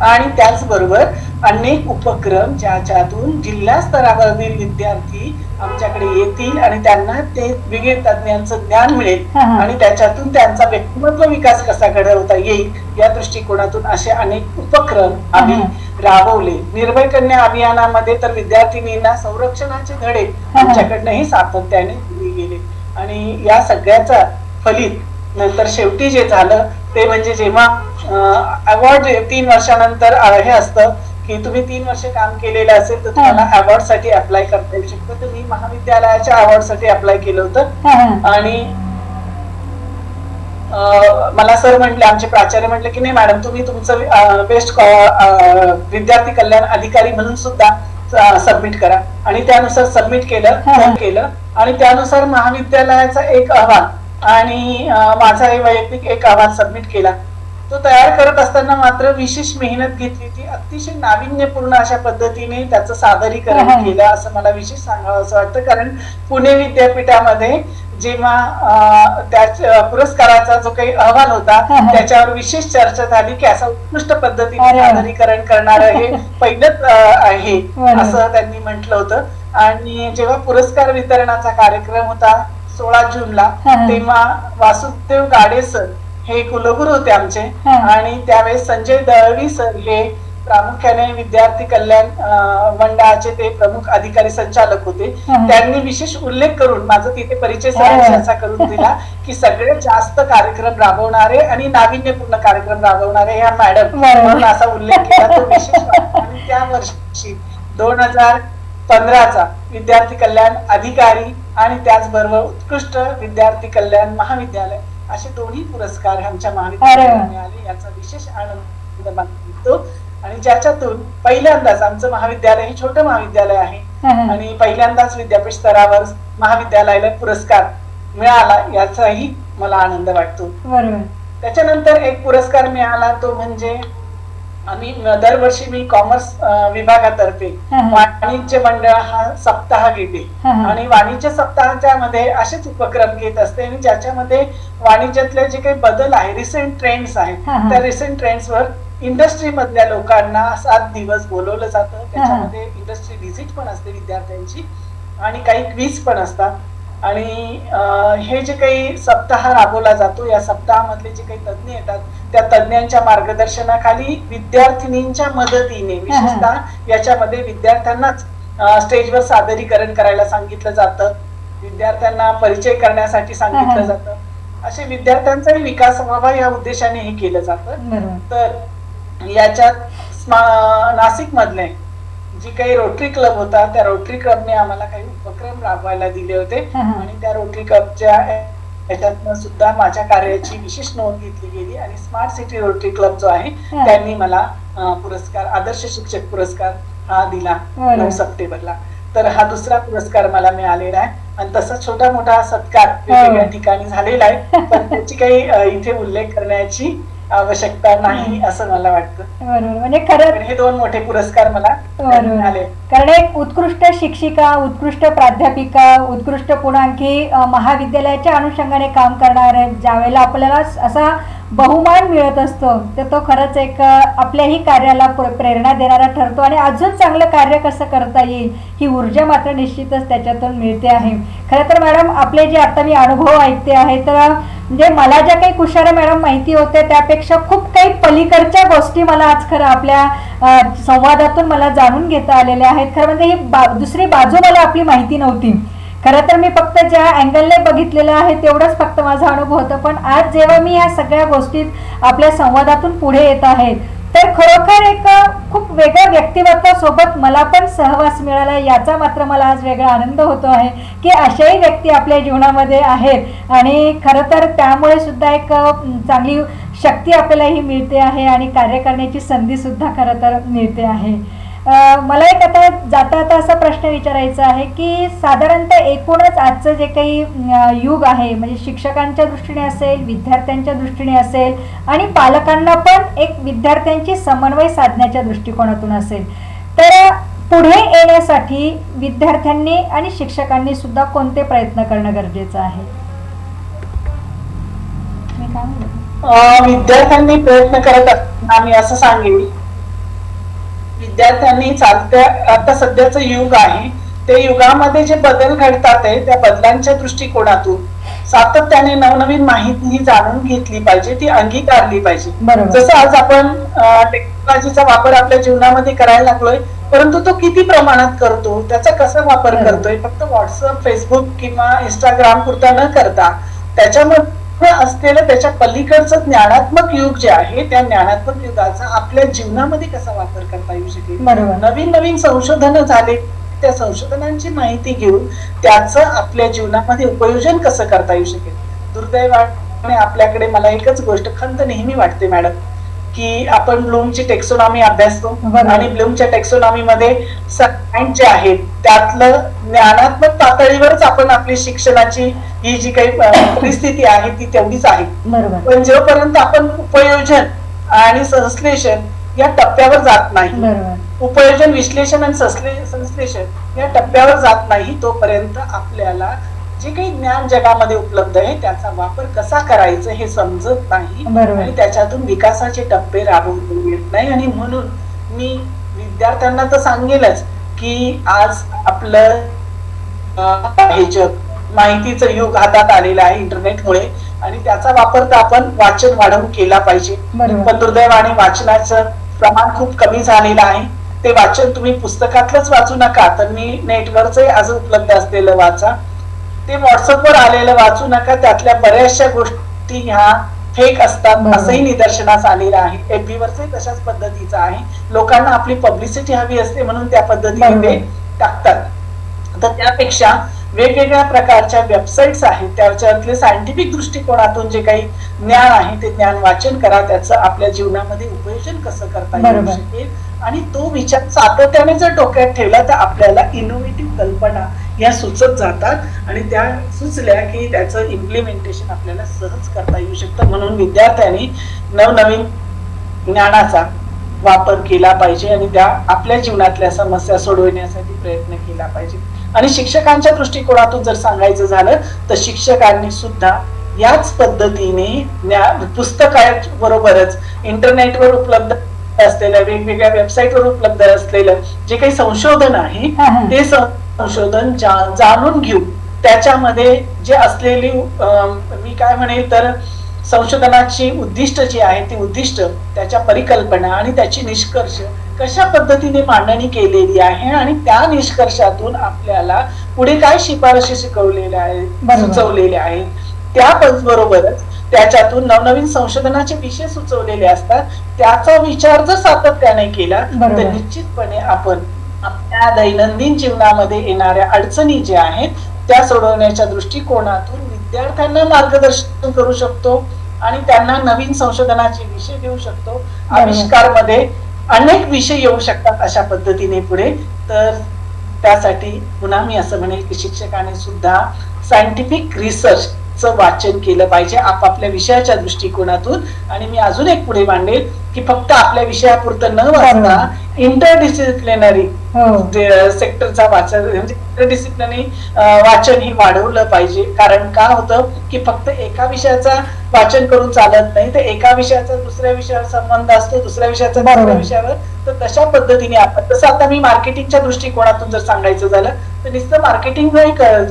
आणि त्याचबरोबर अनेक उपक्रम ज्याच्यातून जिल्हा स्तरावरील विद्यार्थी आमच्याकडे येतील आणि त्यांना ते विविध तज्ञांचं ज्ञान मिळेल आणि त्याच्यातून त्यांचा व्यक्तिमत्व विकास कसा घडवता येईल या दृष्टिकोनातून असे अनेक उपक्रम आम्ही राबवले. निर्भय कन्या अभियानामध्ये तर विद्यार्थिनींना संरक्षणाचे धडे आमच्याकडनंही सातत्याने दिले गेले आणि या सगळ्याचा फलित नंतर शेवटी जे झालं ते म्हणजे जेव्हा अवॉर्ड 3 वर्षानंतर हे असतं की तुम्ही 3 वर्ष काम केलेलं असेल तर तुम्हाला अवॉर्ड साठी अप्लाय करता येऊ शकतं. तर मी महाविद्यालयाच्या अवॉर्ड साठी अप्लाय केलं होतं आणि मला सर म्हटले, आमचे प्राचार्य म्हटले की नाही मॅडम तुम्ही तुमचं बेस्ट विद्यार्थी कल्याण अधिकारी म्हणून सुद्धा सबमिट करा. आणि त्यानुसार सबमिट केलं आणि त्यानुसार महाविद्यालयाचा एक अहवाल आणि माझा वैयक्तिक एक अहवाल सबमिट केला. तो तयार करत असताना मात्र विशेष मेहनत घेतली. ती अतिशय नाविन्यपूर्ण अशा पद्धतीने त्याचं सादरीकरण केलं असं मला विशेष सांगावं असं वाटतं. कारण पुणे विद्यापीठामध्ये जेव्हा त्या पुरस्काराचा जो काही अहवाल होता त्याच्यावर विशेष चर्चा झाली की असं उत्कृष्ट पद्धतीने सादरीकरण करणारं हे पहिलंच आहे असं त्यांनी म्हटलं होतं. आणि जेव्हा पुरस्कार वितरणाचा कार्यक्रम होता 16 जूनला, तेव्हा वासुदेव गाडे सर हे कुलगुरू होते आमचे आणि त्यावेळेस संजय दळवी सर हे प्रामुख्याने विद्यार्थी कल्याण मंडळाचे ते प्रमुख अधिकारी संचालक होते. त्यांनी विशेष उल्लेख करून माझा तिथे परिचय असा करून दिला की सगळ्यात जास्त कार्यक्रम राबवणारे आणि नाविन्यपूर्ण कार्यक्रम राबवणारे ह्या मॅडम म्हणून असा उल्लेख केला. तो विशेष वाटतो. आणि त्या वर्षी 2015चा विद्यार्थी कल्याण अधिकारी आणि त्याचबरोबर उत्कृष्ट विद्यार्थी कल्याण महाविद्यालय असे दोन्ही पुरस्कार आमच्या महाविद्यालयाला मिळाले याचा विशेष आनंद मानतो. आणि ज्याच्यातून पहिल्यांदाच आमचं महाविद्यालय हे छोटं महाविद्यालय आहे आणि पहिल्यांदाच विद्यापीठ स्तरावर महाविद्यालयाला पुरस्कार मिळाला याचाही मला आनंद वाटतो. त्याच्यानंतर एक पुरस्कार मिळाला तो म्हणजे आम्ही दरवर्षी मी कॉमर्स विभागातर्फे वाणिज्य मंडळ हा सप्ताह घेते आणि वाणिज्य सप्ताहाच्या मध्ये असेच उपक्रम घेत असते आणि ज्याच्यामध्ये वाणिज्यातले जे काही बदल आहे, रिसेंट ट्रेंड्स आहेत, त्या रिसेंट ट्रेंड्सवर इंडस्ट्री मधल्या लोकांना 7 दिवस बोलवलं जातं. त्याच्यामध्ये इंडस्ट्री व्हिजिट पण असते विद्यार्थ्यांची आणि काही क्विज पण असतात. आणि हे जे काही सप्ताह राबवला जातो या सप्ताहामधले जे काही तज्ञ येतात त्या तज्ञांच्या मार्गदर्शनाखाली विद्यार्थिनींच्या मदतीने विशेषतः याच्यामध्ये विद्यार्थ्यांनाच स्टेजवर सादरीकरण करायला सांगितलं जातं, विद्यार्थ्यांना परिचय करण्यासाठी सांगितलं जातं. असे विद्यार्थ्यांचाही विकास व्हावा या उद्देशाने हे केलं जातं. तर याच्यात नाशिक मधले जी काही रोटरी क्लब होता त्या रोटरी क्लबने आम्हाला काही उपक्रम राबवायला दिले होते आणि त्या रोटरी क्लबच्या याच्यातनं सुद्धा माझ्या कार्याची विशेष नोंद घेतली गेली आणि स्मार्ट सिटी रोटरी क्लब जो आहे त्यांनी मला पुरस्कार आदर्श शिक्षक पुरस्कार हा दिला 9 सप्टेंबरला. तर हा दुसरा पुरस्कार मला मिळालेला आहे आणि तसा छोटा मोठा सत्कार वेगवेगळ्या ठिकाणी झालेला आहे पण त्याची काही इथे उल्लेख करण्याची आवश्यकता नाही असं मला वाटतं. बरोबर, म्हणजे खरं हे 2 मोठे पुरस्कार मला मिळाले. कारण एक उत्कृष्ट शिक्षिका, उत्कृष्ट प्राध्यापिका, उत्कृष्ट पुणांकी महाविद्यालयाच्या अनुषंगाने काम करणारे ज्यावेळेला आपल्याला असा बहुमान मिळत असतो तर तो खरंच एक आपल्याही कार्याला प्रेरणा देणारा ठरतो आणि अजून चांगलं कार्य कसं करता येईल ही ऊर्जा मात्र निश्चितच त्याच्यातून मिळते आहे. खरं तर मॅडम आपले जे आता मी अनुभव ऐकते आहे तर म्हणजे मला ज्या काही कुशारा मॅडम माहिती होते त्यापेक्षा खूप काही पलीकडच्या गोष्टी मला आज खरं आपल्या संवादातून मला जाणून घेता आलेल्या आहेत. खरं म्हणजे ही दुसरी बाजू मला आपली माहिती नव्हती. खरं तर मी फक्त ज्या अँगलने बघितलेलं आहे तेवढंच फक्त माझा अनुभव होता. पण आज जेव्हा मी या सगळ्या गोष्टीत आपल्या संवादातून पुढे येत आहेत तर खरोखर एक खूप वेगळ्या व्यक्तिमत्वासोबत मला पण सहवास मिळाला याचा मात्र मला आज वेगळा आनंद होतो आहे की अशाही व्यक्ती आपल्या जीवनामध्ये आहेत आणि खरं तर त्यामुळे सुद्धा एक चांगली शक्ती आपल्यालाही मिळते आहे आणि कार्य करण्याची संधी सुद्धा खरं तर मिळते आहे. मला एक आता जाता असा प्रश्न विचारायचा आहे की साधारणतः एकूणच आजचं जे काही युग आहे म्हणजे शिक्षकांच्या दृष्टीने असेल, विद्यार्थ्यांच्या दृष्टीने असेल आणि पालकांना पण एक विद्यार्थ्यांची समन्वय साधण्याच्या दृष्टिकोनातून असेल तर पुढे येण्यासाठी विद्यार्थ्यांनी आणि शिक्षकांनी सुद्धा कोणते प्रयत्न करणं गरजेचं आहे? विद्यार्थ्यांनी प्रयत्न करत असताना मी असं सांगेन विद्यार्थ्यांनी आता सध्याचं युग आहे ते युगामध्ये जे बदल घडतात आहे त्या बदलांच्या दृष्टिकोनातून सातत्याने नवनवीन माहिती जाणून घेतली पाहिजे, ती अंगीकारली पाहिजे. जसं आज आपण टेक्नॉलॉजीचा वापर आपल्या जीवनामध्ये करायला लागलोय परंतु तो किती प्रमाणात करतो, त्याचा कसा वापर करतोय, फक्त व्हॉट्सअप, फेसबुक किंवा इंस्टाग्राम पुरता न करता त्याच्यामध्ये असलेलं त्याच्या पलीकडचं ज्ञानात्मक युग जे आहे त्या ज्ञानात्मक युगाचा आपल्या जीवनामध्ये कसा वापर करता येऊ शकेल. नवीन नवीन संशोधन झाले, त्या संशोधनांची माहिती घेऊन त्याचं आपल्या जीवनामध्ये उपयोजन कसं करता येऊ शकेल. दुर्दैवाने आपल्याकडे मला एकच गोष्ट खंत नेहमी वाटते मॅडम, की आपण ब्लूमची टेक्सोनॉमी अभ्यासतो आणि ब्लूमच्या टेक्सोनॉमी मध्ये सायन्स जे आहेत त्यातलं ज्ञानात्मक पातळीवरच आपण आपली शिक्षणाची ही जी काही परिस्थिती आहे ती तेवढीच आहे. पण जोपर्यंत आपण उपयोजन आणि संश्लेषण या टप्प्यावर जात नाही, उपयोजन विश्लेषण आणि संश्लेषण या टप्प्यावर जात नाही, तोपर्यंत आपल्याला जे काही ज्ञान जगामध्ये उपलब्ध आहे त्याचा वापर कसा करायचा हे समजत नाही आणि त्याच्यातून विकासाचे टप्पे राबवून येत नाही. आणि म्हणून मी विद्यार्थ्यांना तर सांगेलच की आज आपलं हे जग माहितीचं युग हातात आलेलं आहे इंटरनेटमुळे आणि त्याचा वापर तर आपण वाचन वाढवून केला पाहिजे. पण दुर्दैवाने वाचनाचं प्रमाण खूप कमी झालेलं आहे. ते वाचन तुम्ही पुस्तकातलंच वाचू नका, तर मी नेटवरच आज उपलब्ध असलेलं वाचा, ते व्हॉट्सअपवर आलेलं वाचू नका. त्यातल्या बऱ्याचशा गोष्टी ह्या फेक असतात असंही निदर्शनास आलेलं आहे. FB वरचे तशाच पद्धतीचं आहे. लोकांना आपली पब्लिसिटी हवी असते म्हणून त्या पद्धतीने ते टाकतात. तर त्यापेक्षा वेगवेगळ्या प्रकारच्या वेबसाईट्स आहेत, त्याच्यातले सायंटिफिक दृष्टिकोनातून जे काही ज्ञान आहे ते ज्ञान वाचन करा, त्याचं आपल्या जीवनामध्ये उपयोजन कसं करता येऊ शकेल आणि तो विचार सातत्याने जर डोक्यात ठेवला तर आपल्याला इनोव्हेटिव्ह कल्पना या सुचत जातात आणि त्या सुचल्या की त्याचं इम्प्लिमेंटेशन आपल्याला सहज करता येऊ शकतं. म्हणून विद्यार्थ्यांनी नवनवीन ज्ञानाचा वापर केला पाहिजे आणि त्या आपल्या जीवनातल्या समस्या सोडवण्यासाठी प्रयत्न केला पाहिजे. आणि शिक्षकांच्या दृष्टिकोनातून जर सांगायचं झालं तर शिक्षकांनी सुद्धा याच पद्धतीने पुस्तकाबरोबरच इंटरनेटवर उपलब्ध असलेल्या वेगवेगळ्या वेबसाईटवर उपलब्ध असलेलं जे काही संशोधन आहे ते संशोधन जाणून घेऊ, त्याच्यामध्ये जे असलेली मी काय म्हणेल तर संशोधनाची उद्दिष्ट जी आहे ती उद्दिष्ट, त्याच्या परिकल्पना आणि त्याची निष्कर्ष कशा पद्धतीने मांडणी केलेली आहे आणि त्या निष्कर्षातून आपल्याला पुढे काय शिफारशी शिकवलेल्या आहेत सुचवलेल्या आहेत, त्याबरोबरच त्याच्यातून नवनवीन संशोधनाचे विषय सुचवलेले असतात. त्याचा विचार जर सातत्याने केला तर निश्चितपणे आपण आपल्या दैनंदिन जीवनामध्ये येणाऱ्या अडचणी ज्या आहेत त्या सोडवण्याच्या दृष्टिकोनातून विद्यार्थ्यांना मार्गदर्शन करू शकतो आणि त्यांना नवीन संशोधनाचे विषय देऊ शकतो. आविष्कार मध्ये अनेक विषय येऊ शकतात अशा पद्धतीने पुढे. तर त्यासाठी पुन्हा मी असं म्हणेल की शिक्षकाने सुद्धा सायंटिफिक रिसर्च वाचन केलं पाहिजे आपापल्या विषयाच्या दृष्टिकोनातून. आणि मी अजून एक पुढे मांडेल की फक्त आपल्या विषयापुरतं न वाचता इंटरडिसिप्लिनरी सेक्टरचा वाचन म्हणजे इंटरडिसिप्लिनरी वाचन ही वाढवलं पाहिजे. कारण का होतं की फक्त एका विषयाचा वाचन करून चालत नाही, तर एका विषयाचा दुसऱ्या विषयावर संबंध असतो, दुसऱ्या विषयाचा दुसऱ्या विषयावर. तर तशा पद्धतीने आपण तसं आता मी मार्केटिंगच्या दृष्टिकोनातून जर सांगायचं झालं तर नुसतं मार्केटिंग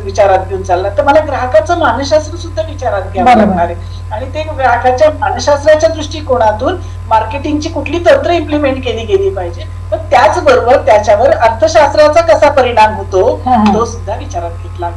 विचारात घेऊन चालला तर मला ग्राहकाचं मानसशास्त्र सुद्धा विचारात घ्यावं लागणार आहे आणि ते ग्राहकाच्या मानसशास्त्राच्या दृष्टिकोनातून मार्केटिंगची कुठली तंत्र इम्प्लिमेंट केली गेली पाहिजे, पण त्याचबरोबर त्याच्यावर अर्थशास्त्राचा कसा परिणाम होतो तो सुद्धा विचारात घेतला.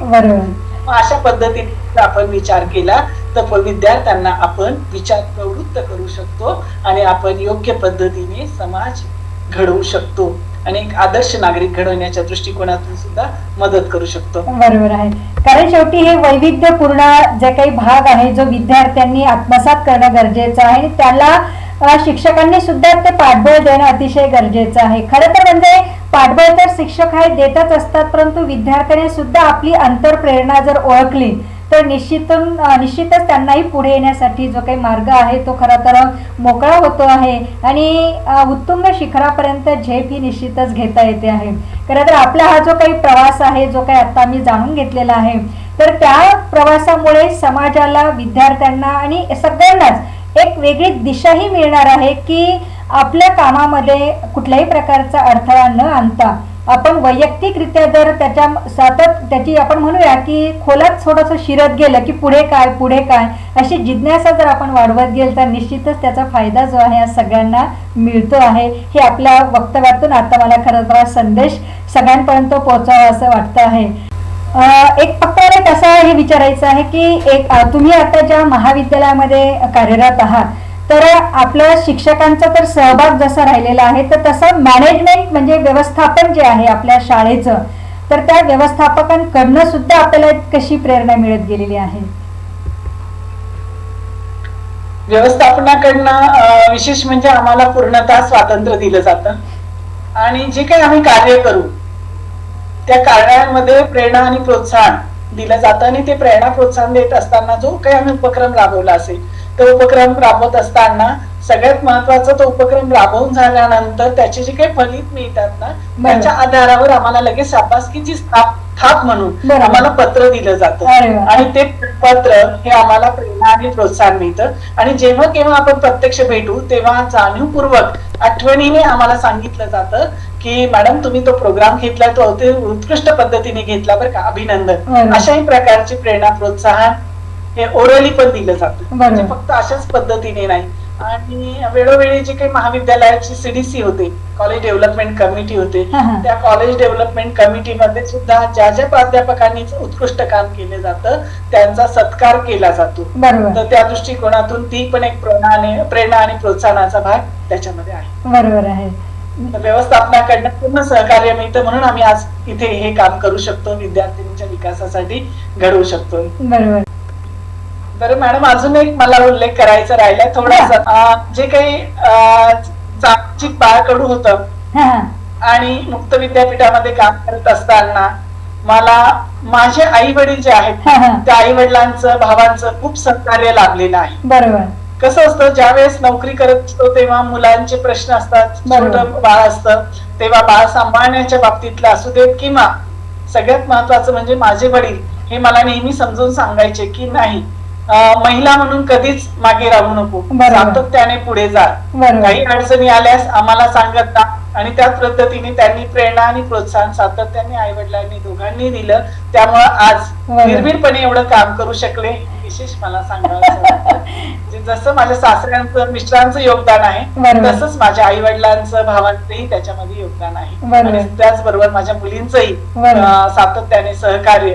मग अशा पद्धतीने आपण विचार केला तर विद्यार्थ्यांना आपण विचार प्रवृत्त करू शकतो आणि आपण योग्य पद्धतीने समाज घडवू शकतो आणि एक आदर्श नागरिक घडवण्याच्या दृष्टिकोनातून सुद्धा मदत करू शकतो. बरोबर आहे. कारण शेवटी हे वैविध्यपूर्ण जे काही भाग आहे जो विद्यार्थ्यांनी आत्मसात करणं गरजेचं आहे आणि त्याला शिक्षकांनी सुद्धा ते पाठबळ देणं अतिशय गरजेचं आहे. खरं तर म्हणजे पाठबळ तर शिक्षक हे देतच असतात, परंतु विद्यार्थ्यांनी सुद्धा आपली अंतरप्रेरणा जर ओळखली तर निश्चितच त्यांनाही पुढे येण्यासाठी जो काही मार्ग आहे तो खरा तर मोकळा होतो आहे आणि उत्तुंग शिखरापर्यंत झेप ही निश्चितच घेता येते आहे. खरं तर आपला हा जो काही प्रवास आहे जो काही आता मी जाणून घेतलेला आहे तर त्या प्रवासामुळे समाजाला, विद्यार्थ्यांना आणि सगळ्यांनाच एक वेगळी दिशाही मिळणार आहे की आपल्या कामामध्ये कुठल्याही प्रकारचा अडथळा न आणता आपण वैयक्तिकरित्या जर त्याची आपण म्हणूया की खोलात थोडंसं शिरत गेलं की पुढे काय अशी जिज्ञासा जर आपण वाढवत गेल तर निश्चितच त्याचा फायदा जो आहे या सगळ्यांना मिळतो आहे. हे आपल्या वक्तव्यातून आता मला खरं तर संदेश सगळ्यांपर्यंत पोहोचावा असं वाटतं आहे. एक फक्त एक असं हे विचारायचं आहे की एक तुम्ही आता ज्या महाविद्यालयामध्ये कार्यरत आहात, तर आपल्या शिक्षकांचा तर सहभाग जसा राहिलेला आहे, तर तसं मॅनेजमेंट म्हणजे व्यवस्थापन जे आहे आपल्या शाळेचं, तर त्या व्यवस्थापकांकडनं सुद्धा आपल्याला कशी प्रेरणा मिळत गेलेली आहे? व्यवस्थापनाकडनं विशेष म्हणजे आम्हाला पूर्णतः स्वातंत्र्य दिलं जातं आणि जे काही आम्ही कार्य करू त्या कार्यामध्ये प्रेरणा आणि प्रोत्साहन दिलं जातं. आणि ते प्रेरणा प्रोत्साहन देत असताना जो काही आम्ही उपक्रम राबवला असेल, तो उपक्रम राबवत असताना सगळ्यात महत्वाचा तो उपक्रम राबवून झाल्यानंतर त्याचे जे काही फलित मिळतात ना, त्याच्या आधारावर आम्हाला लगेच शाबासकीची थाप म्हणून आम्हाला पत्र दिलं जातं आणि ते पत्र हे आम्हाला प्रेरणा आणि प्रोत्साहन मिळतं. आणि जेव्हा केव्हा आपण प्रत्यक्ष भेटू तेव्हा जाणीवपूर्वक आठवणीने आम्हाला सांगितलं जातं की मॅडम तुम्ही तो प्रोग्राम घेतला, तो अति उत्कृष्ट पद्धतीने घेतला बरं का, अभिनंदन. अशाही प्रकारची प्रेरणा प्रोत्साहन हे ओरली पण दिलं जातं, म्हणजे फक्त अशाच पद्धतीने नाही. आणि वेळोवेळी जे काही महाविद्यालयाची सीडीसी होते, कॉलेज डेव्हलपमेंट कमिटी होते, त्या कॉलेज डेव्हलपमेंट कमिटीमध्ये सुद्धा ज्या ज्या प्राध्यापकांनी उत्कृष्ट काम केले जातं त्यांचा सत्कार केला जातो. तर त्या दृष्टिकोनातून ती पण एक प्रेरणा आणि प्रोत्साहनाचा भाग त्याच्यामध्ये आहे. बरोबर आहे. व्यवस्थापनाकडनं पूर्ण सहकार्य मिळतं म्हणून आम्ही आज इथे हे काम करू शकतो, विद्यार्थ्यांच्या विकासासाठी घडवू शकतो. बरोबर. बरं मॅडम, अजून एक मला उल्लेख करायचा राहिलाय थोडासा. जे काही सामाजिक बाळकडू होतं आणि मुक्त विद्यापीठामध्ये काम करत असताना मला माझे आई वडील जे आहेत त्या आई वडिलांचं, भावांचं खूप सहकार्य लाभलेलं आहे. बरोबर. कसं असतं, ज्या वेळेस नोकरी करत असतो तेव्हा मुलांचे प्रश्न असतात, छोटं बाळ असतं तेव्हा बाळ सांभाळण्याच्या बाबतीतलं असू देत किंवा सगळ्यात महत्वाचं म्हणजे माझे वडील हे मला नेहमी समजून सांगायचे की नाही, महिला म्हणून कधीच मागे राहू नको, सातत्याने पुढे जा, काही अडचणी आल्यास आम्हाला सांगत जा. आणि त्या पद्धतीने त्यांनी प्रेरणा आणि प्रोत्साहन सातत्याने आई वडिलांनी दोघांनी दिलं. त्यामुळे आज निर्भीडपणे एवढं काम करू शकले, विशेष मला सांगायचं. जसं माझ्या सासऱ्यांचं, मिस्टरांचं योगदान आहे तसंच माझ्या आई वडिलांचं, भावांचंही त्याच्यामध्ये योगदान आहे. आणि त्याचबरोबर माझ्या मुलींचंही सातत्याने सहकार्य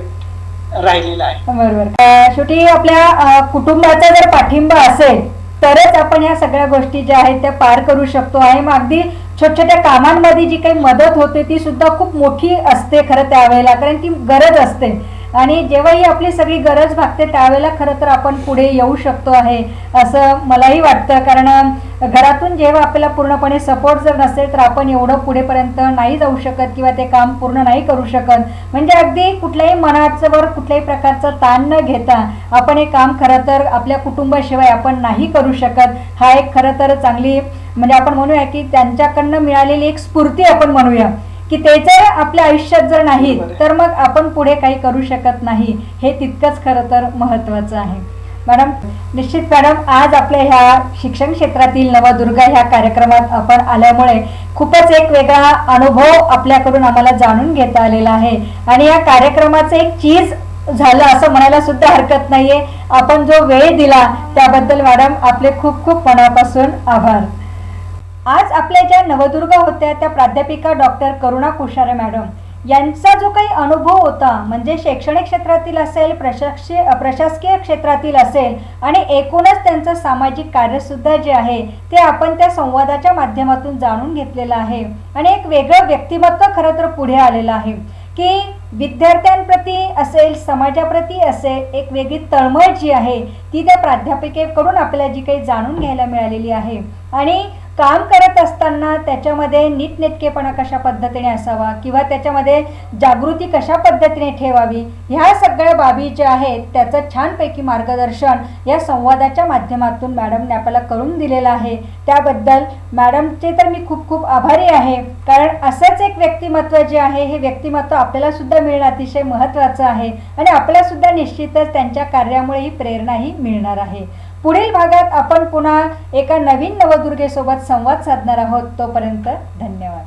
राहिलेला आहे. बरोबर. शेवटी आपल्या कुटुंबाचा जर पाठिंबा असेल तरच आपण या सगळ्या गोष्टी ज्या आहेत त्या पार करू शकतो. आणि मग अगदी छोट्या छोट्या कामांमध्ये जी काही मदत होते ती सुद्धा खूप मोठी असते खरं त्यावेळेला, कारण ती गरज असते. आणि जेव्हाही आपली सगळी गरज भागते त्यावेळेला खरं तर आपण पुढे येऊ शकतो आहे असं मलाही वाटतं. कारण घरातून जेव्हा आपल्याला पूर्णपणे सपोर्ट जर नसेल तर आपण एवढं पुढेपर्यंत नाही जाऊ शकत किंवा ते काम पूर्ण नाही करू शकत. म्हणजे अगदी कुठल्याही मनावर कुठल्याही प्रकारचा ताण न घेता आपण हे काम खरं तर आपल्या कुटुंबाशिवाय आपण नाही करू शकत. हा एक खरं तर चांगली म्हणजे आपण म्हणूया की त्यांच्याकडनं मिळालेली एक स्फूर्ती आपण म्हणूया की ते जर आपल्या आयुष्यात जर नाही तर मग आपण पुढे काही करू शकत नाही. हे तितकंच खरं तर महत्त्वाचं आहे. मॅडम, निश्चित मॅडम, आज आपल्या ह्या शिक्षण क्षेत्रातील नवदुर्गा ह्या कार्यक्रमात आपण आल्यामुळे खूपच एक वेगळा अनुभव आपल्याकडून आम्हाला जाणून घेता आलेला आहे. आणि या कार्यक्रमाचं एक चीज झालं असं म्हणायला सुद्धा हरकत नाहीये. आपण जो वेळ दिला त्याबद्दल मॅडम आपले खूप खूप मनापासून आभार. आज आपल्या ज्या नवदुर्गा होत्या त्या प्राध्यापिका डॉक्टर करुणा कुशारे मॅडम यांचा जो काही अनुभव होता, म्हणजे शैक्षणिक क्षेत्रातील असेल, प्रशासकीय क्षेत्रातील असेल आणि एकूणच त्यांचं सामाजिक कार्यसुद्धा जे आहे ते आपण त्या संवादाच्या माध्यमातून जाणून घेतलेलं आहे. आणि एक वेगळं व्यक्तिमत्व खरं तर पुढे आलेलं आहे की विद्यार्थ्यांप्रती असेल, समाजाप्रती असेल, एक वेगळी तळमळ जी आहे ती त्या प्राध्यापिकेकडून आपल्याला जी काही जाणून घ्यायला मिळालेली आहे. आणि काम करत असताना त्याच्यामध्ये नीटनेटकेपणा कशा पद्धतीने असावा किंवा त्याच्यामध्ये जागृती कशा पद्धतीने ठेवावी, ह्या सगळ्या बाबी ज्या आहेत त्याचं छानपैकी मार्गदर्शन या संवादाच्या माध्यमातून मॅडमने आपल्याला करून दिलेलं आहे. त्याबद्दल मॅडमचे तर मी खूप खूप आभारी आहे. कारण असंच एक व्यक्तिमत्व जे आहे हे व्यक्तिमत्व आपल्याला सुद्धा मिळणं अतिशय महत्त्वाचं आहे आणि आपल्याला सुद्धा निश्चितच त्यांच्या कार्यामुळे ही प्रेरणाही मिळणार आहे. पुढील भागात आपण पुन्हा एका नवीन नवदुर्गेसोबत संवाद साधणार आहोत. तोपर्यंत धन्यवाद.